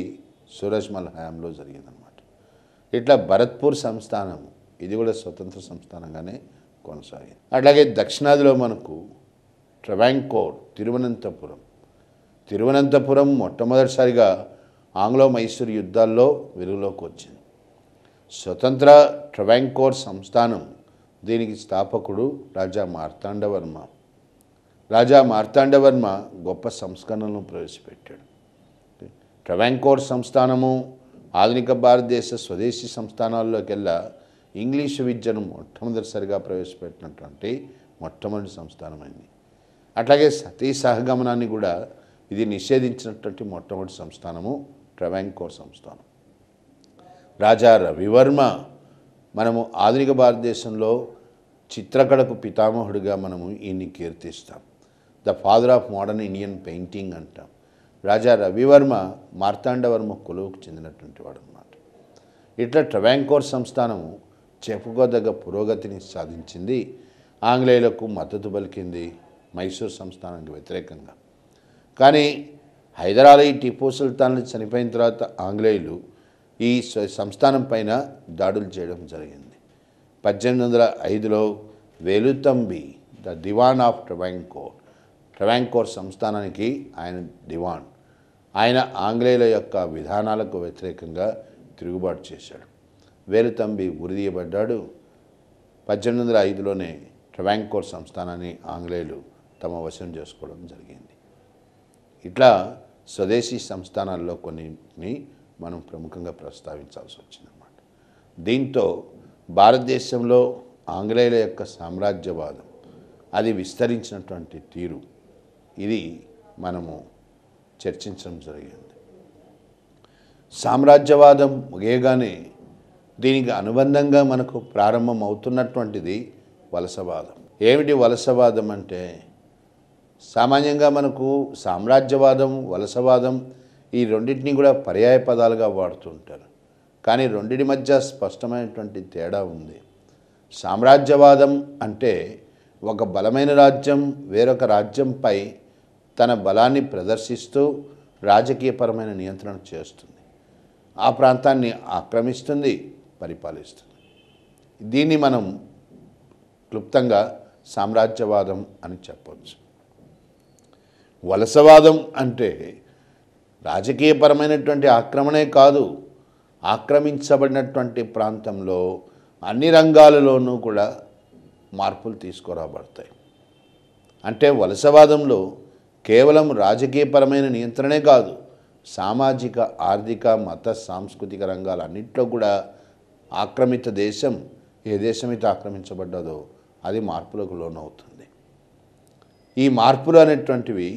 సూరజ్మల్ హయాంలో జరిగిందనమాట. ఇట్లా భరత్పూర్ సంస్థానం ఇది కూడా స్వతంత్ర సంస్థానంగానే కొనసాగింది. అట్లాగే దక్షిణాదిలో మనకు ట్రావెంకోర్ తిరువనంతపురం మొట్టమొదటిసారిగా ఆంగ్లో మైసూర్ యుద్ధాల్లో వెలుగులోకి వచ్చింది. స్వతంత్ర ట్రావెంకోర్ సంస్థానం దీనికి స్థాపకుడు రాజా మార్తాండవర్మ గొప్ప సంస్కరణలను ప్రవేశపెట్టాడు. ట్రావెంకోర్ సంస్థానము ఆధునిక భారతదేశ స్వదేశీ సంస్థానాల్లోకెల్లా ఇంగ్లీషు విద్యను మొట్టమొదటిసారిగా ప్రవేశపెట్టినటువంటి మొట్టమొదటి సంస్థానమైంది. అట్లాగే సతీ సహగమనాన్ని కూడా ఇది నిషేధించినటువంటి మొట్టమొదటి సంస్థానము ట్రావెంకోర్ సంస్థానం. రాజా రవివర్మ మనము ఆధునిక భారతదేశంలో చిత్రకళకు పితామహుడిగా మనము ఈయన్ని కీర్తిస్తాం. The father of modern Indian painting అంటాం. రాజా రవివర్మ మార్తాండవర్మ కులువుకు చెందినటువంటి వాడు అన్నమాట. ఇట్లా ట్రావెంకోర్ సంస్థానము చెప్పుకోదగ్గ పురోగతిని సాధించింది. ఆంగ్లేయులకు మద్దతు పలికింది మైసూర్ సంస్థానానికి వ్యతిరేకంగా. కానీ హైదరాలీ టిప్పు సుల్తాన్లు చనిపోయిన తర్వాత ఆంగ్లేయులు ఈ సంస్థానం పైన దాడులు చేయడం జరిగింది. 1805లో వేలుతంబి ద దివాన్ ఆఫ్ ట్రావెంకోర్ సంస్థానానికి ఆయన దివాన్. ఆయన ఆంగ్లేయుల యొక్క విధానాలకు వ్యతిరేకంగా తిరుగుబాటు చేశాడు. వేలుతంబి ఉరిదీయబడ్డాడు. 1805లోనే ట్రావెంకోర్ సంస్థానాన్ని ఆంగ్లేయులు తమ వశం చేసుకోవడం జరిగింది. ఇట్లా స్వదేశీ సంస్థానాల్లో కొన్ని మనం ప్రముఖంగా ప్రస్తావించాల్సి వచ్చిందన్నమాట. దీంతో భారతదేశంలో ఆంగ్లేయుల యొక్క సామ్రాజ్యవాదం అది విస్తరించినటువంటి తీరు ఇది మనము చర్చించడం జరిగింది. సామ్రాజ్యవాదం ముగియగానే దీనికి అనుబంధంగా మనకు ప్రారంభం అవుతున్నటువంటిది వలసవాదం. ఏమిటి వలసవాదం అంటే, సామాన్యంగా మనకు సామ్రాజ్యవాదం వలసవాదం ఈ రెండింటినీ కూడా పర్యాయ పదాలుగా వాడుతుంటారు. కానీ రెండింటి మధ్య స్పష్టమైనటువంటి తేడా ఉంది. సామ్రాజ్యవాదం అంటే ఒక బలమైన రాజ్యం వేరొక రాజ్యంపై తన బలాన్ని ప్రదర్శిస్తూ రాజకీయపరమైన నియంత్రణ చేస్తుంది, ఆ ప్రాంతాన్ని ఆక్రమిస్తుంది, పరిపాలిస్తుంది. దీన్ని మనం క్లుప్తంగా సామ్రాజ్యవాదం అని చెప్పవచ్చు. వలసవాదం అంటే రాజకీయపరమైనటువంటి ఆక్రమణే కాదు, ఆక్రమించబడినటువంటి ప్రాంతంలో అన్ని రంగాలలోనూ కూడా మార్పులు తీసుకురాబడతాయి. అంటే వలసవాదంలో కేవలం రాజకీయపరమైన నియంత్రణే కాదు, సామాజిక, ఆర్థిక, మత, సాంస్కృతిక రంగాలన్నింటిలో కూడా ఆక్రమిత దేశం ఏ దేశమైతే ఆక్రమించబడ్డదో అది మార్పులకు లోనవుతుంది. ఈ మార్పులు అనేటువంటివి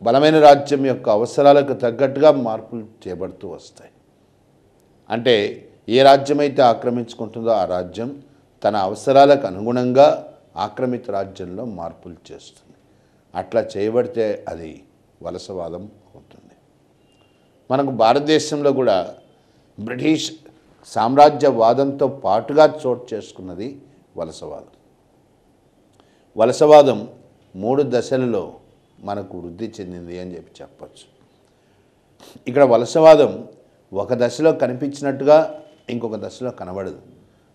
బలమైన రాజ్యం యొక్క అవసరాలకు తగ్గట్టుగా మార్పులు చేయబడుతూ వస్తాయి. అంటే ఏ రాజ్యమైతే ఆక్రమించుకుంటుందో ఆ రాజ్యం తన అవసరాలకు అనుగుణంగా ఆక్రమిత రాజ్యంలో మార్పులు చేస్తుంది. అట్లా చేయబడితే అది వలసవాదం అవుతుంది. మనకు భారతదేశంలో కూడా బ్రిటిష్ సామ్రాజ్యవాదంతో పాటుగా చోటు చేసుకున్నది వలసవాదం. వలసవాదం 3 దశలలో మనకు వృద్ధి చెందింది అని చెప్పచ్చు. ఇక్కడ వలసవాదం ఒక దశలో కనిపించినట్టుగా ఇంకొక దశలో కనబడదు.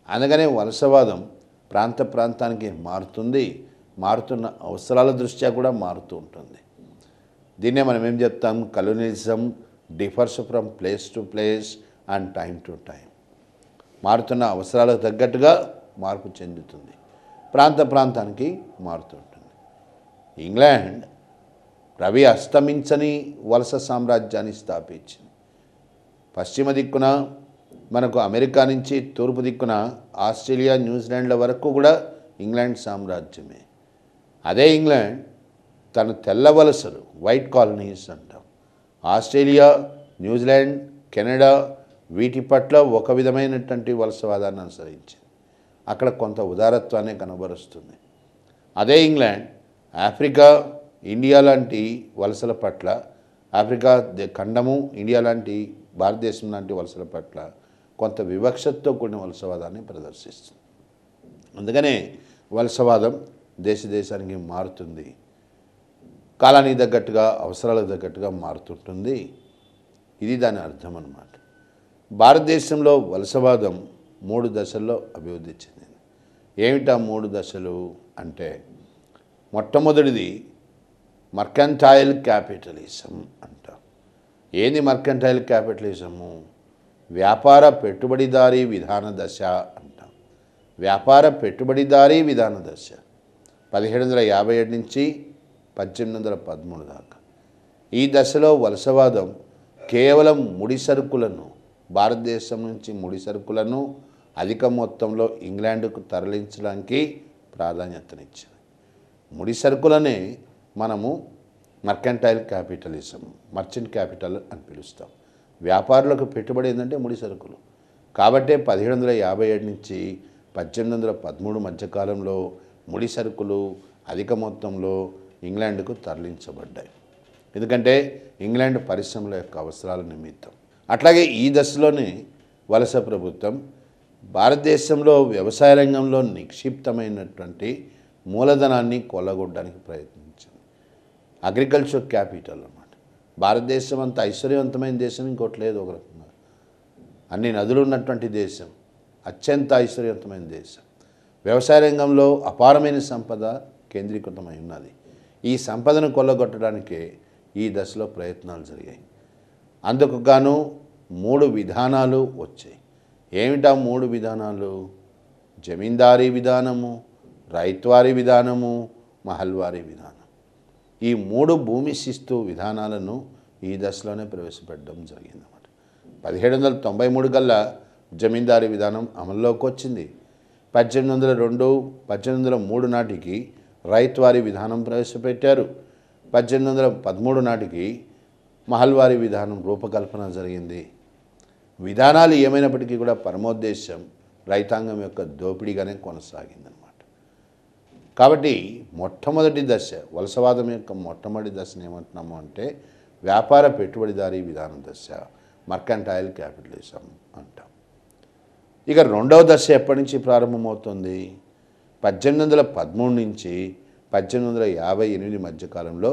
అందుకనే వలసవాదం ప్రాంత ప్రాంతానికి మారుతుంది, మారుతున్న అవసరాల దృష్ట్యా కూడా మారుతూ ఉంటుంది. దీన్నే మనం ఏం చెప్తాం, colonialism differs from place to place and time to time. మారుతున్న అవసరాలకు తగ్గట్టుగా మార్పు చెందుతుంది, ప్రాంత ప్రాంతానికి మారుతుంటుంది. ఇంగ్లాండ్ రవి అస్తమించని వలస సామ్రాజ్యాన్ని స్థాపించింది. పశ్చిమ దిక్కున మనకు అమెరికా నుంచి తూర్పు దిక్కున ఆస్ట్రేలియా, న్యూజిలాండ్ల వరకు కూడా ఇంగ్లాండ్ సామ్రాజ్యమే. అదే ఇంగ్లాండ్ తన తెల్ల వలసలు, వైట్ కాలనీస్ అంటాం, ఆస్ట్రేలియా, న్యూజిలాండ్, కెనడా వీటి పట్ల ఒక విధమైనటువంటి వలసవాదాన్ని అనుసరించింది. అక్కడ కొంత ఉదారత్వాన్ని కనబరుస్తుంది. అదే ఇంగ్లాండ్ ఆఫ్రికా, ఇండియా లాంటి వలసల పట్ల, ఆఫ్రికా ఖండము, ఇండియా లాంటి భారతదేశం లాంటి వలసల పట్ల కొంత వివక్షతో కూడిన వలసవాదాన్ని ప్రదర్శిస్తుంది. అందుకనే వలసవాదం దేశ దేశానికి మారుతుంది, కాలానికి తగ్గట్టుగా, అవసరాలకు తగ్గట్టుగా మారుతుంటుంది. ఇది దాని అర్థం అన్నమాట. భారతదేశంలో వలసవాదం 3 దశల్లో అభివృద్ధి చెందింది. ఏమిటా 3 దశలు అంటే, మొట్టమొదటిది మర్కంటైల్ క్యాపిటలిజం అంటాం. ఏంది మర్కంటైల్ క్యాపిటలిజము? వ్యాపార పెట్టుబడిదారీ విధాన దశ అంటాం. వ్యాపార పెట్టుబడిదారీ విధాన దశ 1757 నుంచి 1813 దాకా. ఈ దశలో వలసవాదం కేవలం ముడి సరుకులను, భారతదేశం నుంచి ముడి సరుకులను అధిక మొత్తంలో ఇంగ్లాండ్కు తరలించడానికి ప్రాధాన్యతనిచ్చింది. ముడి సరుకులనే మనము మర్కంటైల్ క్యాపిటలిజం, మర్చెంట్ క్యాపిటల్ అని పిలుస్తాం. వ్యాపారులకు పెట్టుబడి ఏంటంటే ముడి సరుకులు. కాబట్టే 1757 నుంచి 1813 మధ్యకాలంలో ముడి సరుకులు అధిక మొత్తంలో ఇంగ్లాండ్కు తరలించబడ్డాయి. ఎందుకంటే ఇంగ్లాండ్ పరిశ్రమల యొక్క అవసరాల నిమిత్తం. అట్లాగే ఈ దశలోనే వలస ప్రభుత్వం భారతదేశంలో వ్యవసాయ రంగంలో నిక్షిప్తమైనటువంటి మూలధనాన్ని కొల్లగొట్టడానికి ప్రయత్నించింది. అగ్రికల్చర్ క్యాపిటల్ అన్నమాట. భారతదేశం అంత ఐశ్వర్యవంతమైన దేశం ఇంకోటి లేదు. ఒక రకంగా అన్ని నదులు ఉన్నటువంటి దేశం, అత్యంత ఐశ్వర్యవంతమైన దేశం. వ్యవసాయ రంగంలో అపారమైన సంపద కేంద్రీకృతమై ఉన్నది. ఈ సంపదను కొల్లగొట్టడానికే ఈ దశలో ప్రయత్నాలు జరిగాయి. అందుకు గాను 3 విధానాలు వచ్చాయి. ఏమిటా 3 విధానాలు? జమీందారీ విధానము, రైత్వారీ విధానము, మహల్వారీ విధానం. ఈ 3 భూమి శిస్తు విధానాలను ఈ దశలోనే ప్రవేశపెట్టడం జరిగిందన్నమాట. 1793 కల్లా జమీందారీ విధానం అమల్లోకి వచ్చింది. 1802, 1803 నాటికి రైత్వారీ విధానం ప్రవేశపెట్టారు. 1813 నాటికి మహల్వారీ విధానం రూపకల్పన జరిగింది. విధానాలు ఏమైనప్పటికీ కూడా పరమోద్దేశం రైతాంగం యొక్క దోపిడీగానే కొనసాగిందన్నమాట. కాబట్టి మొట్టమొదటి దశ, వలసవాదం యొక్క మొట్టమొదటి దశను ఏమంటున్నాము అంటే వ్యాపార పెట్టుబడిదారీ విధాన దశ, మర్కంటైల్ క్యాపిటలిజం అంటాం. ఇక రెండవ దశ ఎప్పటి నుంచి ప్రారంభమవుతుంది? 1813 నుంచి 1858 మధ్యకాలంలో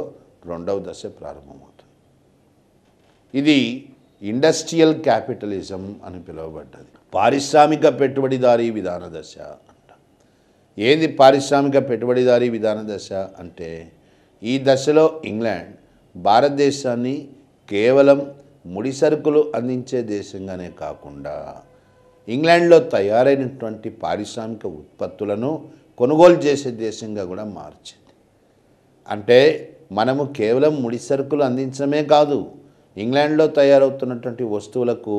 రెండవ దశ ప్రారంభమవుతుంది. ఇది ఇండస్ట్రియల్ క్యాపిటలిజం అని పిలువబడ్డది. పారిశ్రామిక పెట్టుబడిదారీ విధాన దశ అంటాం. ఏంది పారిశ్రామిక పెట్టుబడిదారీ విధాన దశ అంటే, ఈ దశలో ఇంగ్లాండ్ భారతదేశాన్ని కేవలం ముడి సరుకులు అందించే దేశంగానే కాకుండా ఇంగ్లాండ్లో తయారైనటువంటి పారిశ్రామిక ఉత్పత్తులను కొనుగోలు చేసే దేశంగా కూడా మార్చింది. అంటే మనము కేవలం ముడి సరుకులు అందించడమే కాదు, ఇంగ్లాండ్లో తయారవుతున్నటువంటి వస్తువులకు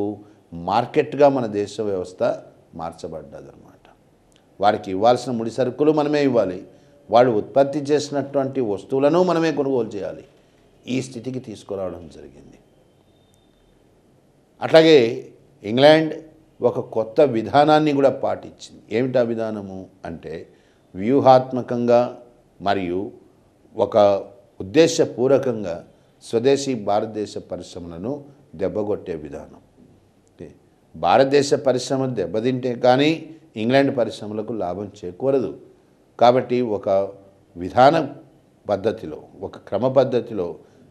మార్కెట్గా మన దేశ వ్యవస్థ మార్చబడ్డదన్నమాట. వారికి ఇవ్వాల్సిన ముడి సరుకులు మనమే ఇవ్వాలి, వాళ్ళు ఉత్పత్తి చేసినటువంటి వస్తువులను మనమే కొనుగోలు చేయాలి. ఈ స్థితికి తీసుకురావడం జరిగింది. అట్లాగే ఇంగ్లాండ్ ఒక కొత్త విధానాన్ని కూడా పాటించింది. ఏమిటా విధానము అంటే, వ్యూహాత్మకంగా మరియు ఒక ఉద్దేశపూర్వకంగా స్వదేశీ భారతదేశ పరిశ్రమలను దెబ్బగొట్టే విధానం. భారతదేశ పరిశ్రమ దెబ్బతింటే కానీ ఇంగ్లాండ్ పరిశ్రమలకు లాభం చేకూరదు. కాబట్టి ఒక విధాన పద్ధతిలో, ఒక క్రమ పద్ధతిలో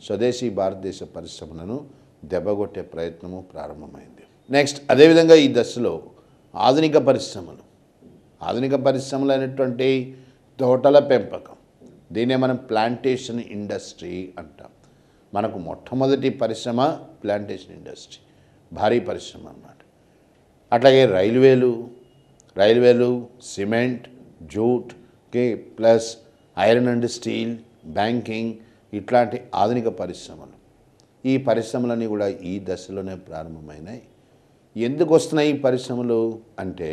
స్వదేశీ భారతదేశ పరిశ్రమలను దెబ్బగొట్టే ప్రయత్నము ప్రారంభమైంది. నెక్స్ట్ అదేవిధంగా ఈ దశలో ఆధునిక పరిశ్రమలు అయినటువంటి తోటల పెంపకం, దీన్నే మనం ప్లాంటేషన్ ఇండస్ట్రీ అంటాం. మనకు మొట్టమొదటి పరిశ్రమ ప్లాంటేషన్ ఇండస్ట్రీ, భారీ పరిశ్రమ అన్నమాట. అట్లాగే రైల్వేలు, cement, jute, plus iron and steel, banking, ఇట్లాంటి ఆధునిక పరిశ్రమలు. ఈ పరిశ్రమలన్నీ కూడా ఈ దశలోనే ప్రారంభమైనాయి. ఎందుకు వస్తున్నాయి ఈ పరిశ్రమలు అంటే,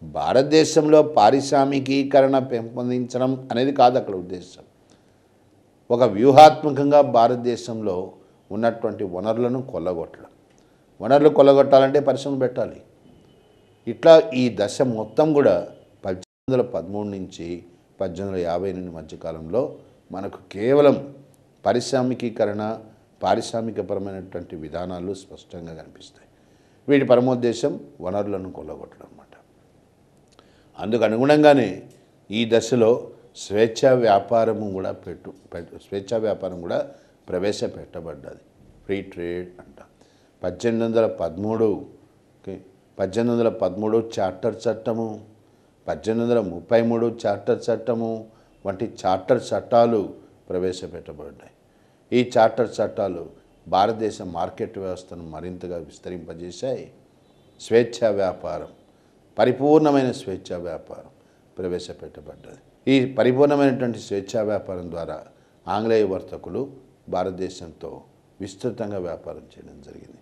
భారతదేశంలో పారిశ్రామికీకరణ పెంపొందించడం అనేది కాదు అక్కడ ఉద్దేశం. ఒక వ్యూహాత్మకంగా భారతదేశంలో ఉన్నటువంటి వనరులను కొల్లగొట్టడం. వనరులు కొల్లగొట్టాలంటే పరిశ్రమలు పెట్టాలి. ఇట్లా ఈ దశ మొత్తం కూడా 1813 నుంచి 1858 మధ్యకాలంలో మనకు కేవలం పారిశ్రామికీకరణ, పారిశ్రామికపరమైనటువంటి విధానాలు స్పష్టంగా కనిపిస్తాయి. వీటి పరమోద్దేశం వనరులను కొల్లగొట్టడం అన్నమాట. అందుకు అనుగుణంగానే ఈ దశలో స్వేచ్ఛా వ్యాపారం కూడా ప్రవేశపెట్టబడ్డది. ఫ్రీ ట్రేడ్ అంట. 1813 చార్టర్ చట్టము, 1833 చార్టర్ చట్టము వంటి చార్టర్ చట్టాలు ప్రవేశపెట్టబడ్డాయి. ఈ చార్టర్ చట్టాలు భారతదేశ మార్కెట్ వ్యవస్థను మరింతగా విస్తరింపజేశాయి. స్వేచ్ఛా వ్యాపారం, పరిపూర్ణమైన స్వేచ్ఛా వ్యాపారం ప్రవేశపెట్టబడ్డది. ఈ పరిపూర్ణమైనటువంటి స్వేచ్ఛా వ్యాపారం ద్వారా ఆంగ్లేయ వర్తకులు భారతదేశంతో విస్తృతంగా వ్యాపారం చేయడం జరిగింది.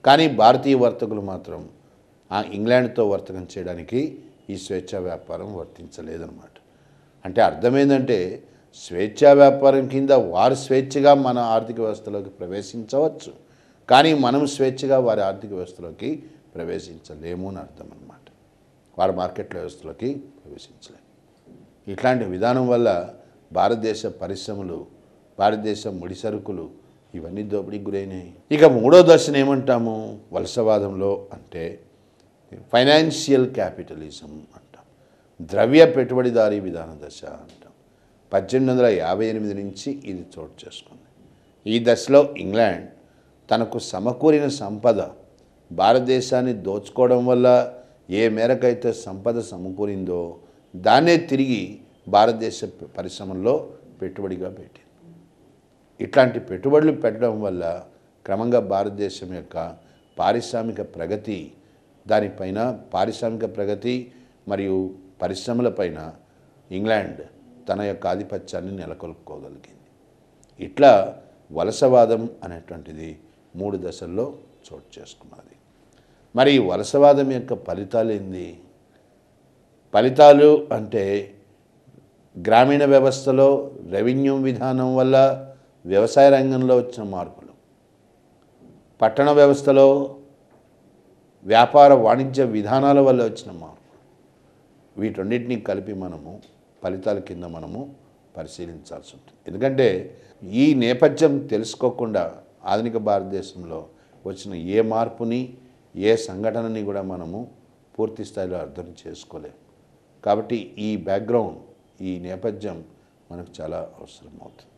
కానీ భారతీయ వర్తకులు మాత్రం ఇంగ్లాండ్తో వర్తకం చేయడానికి ఈ స్వేచ్ఛా వ్యాపారం వర్తించలేదన్నమాట. అంటే అర్థం ఏంటంటే స్వేచ్ఛా వ్యాపారం కింద వారు స్వేచ్ఛగా మన ఆర్థిక వ్యవస్థలోకి ప్రవేశించవచ్చు, కానీ మనం స్వేచ్ఛగా వారి ఆర్థిక వ్యవస్థలోకి ప్రవేశించలేము అని అర్థం అన్నమాట. వారి మార్కెట్ వ్యవస్థలోకి ప్రవేశించలేము. ఇట్లాంటి విధానం వల్ల భారతదేశ పరిశ్రమలు, భారతదేశ ముడి సరుకులు ఇవన్నీ దోపిడీకి గురైనాయి. ఇక మూడో దశను ఏమంటాము వలసవాదంలో అంటే ఫైనాన్షియల్ క్యాపిటలిజం అంటాం, ద్రవ్య పెట్టుబడిదారీ విధాన దశ అంటాం. 1858 నుంచి ఇది చోటు చేసుకుంది. ఈ దశలో ఇంగ్లాండ్ తనకు సమకూరిన సంపద, భారతదేశాన్ని దోచుకోవడం వల్ల ఏ మేరకైతే సంపద సమకూరిందో దాన్నే తిరిగి భారతదేశ పరిశ్రమల్లో పెట్టుబడిగా పెట్టింది. ఇట్లాంటి పెట్టుబడులు పెట్టడం వల్ల క్రమంగా భారతదేశం యొక్క పారిశ్రామిక ప్రగతి, దానిపైన పారిశ్రామిక ప్రగతి మరియు పరిశ్రమలపైన ఇంగ్లాండ్ తన యొక్క ఆధిపత్యాన్ని నెలకొల్పుకోగలిగింది. ఇట్లా వలసవాదం అనేటువంటిది 3 దశల్లో చోటు చేసుకున్నది. మరి ఈ వలసవాదం యొక్క ఫలితాలు ఏంది? ఫలితాలు అంటే గ్రామీణ వ్యవస్థలో రెవెన్యూ విధానం వల్ల వ్యవసాయ రంగంలో వచ్చిన మార్పులు, పట్టణ వ్యవస్థలో వ్యాపార వాణిజ్య విధానాల వల్ల వచ్చిన మార్పులు, వీటన్నిటినీ కలిపి మనము ఫలితాల కింద మనము పరిశీలించాల్సి ఉంటుంది. ఎందుకంటే ఈ నేపథ్యం తెలుసుకోకుండా ఆధునిక భారతదేశంలో వచ్చిన ఏ మార్పుని, ఏ సంఘటనని కూడా మనము పూర్తి స్థాయిలో అర్థం చేసుకోలేము. కాబట్టి ఈ బ్యాక్గ్రౌండ్, ఈ నేపథ్యం మనకు చాలా అవసరం అవుతుంది.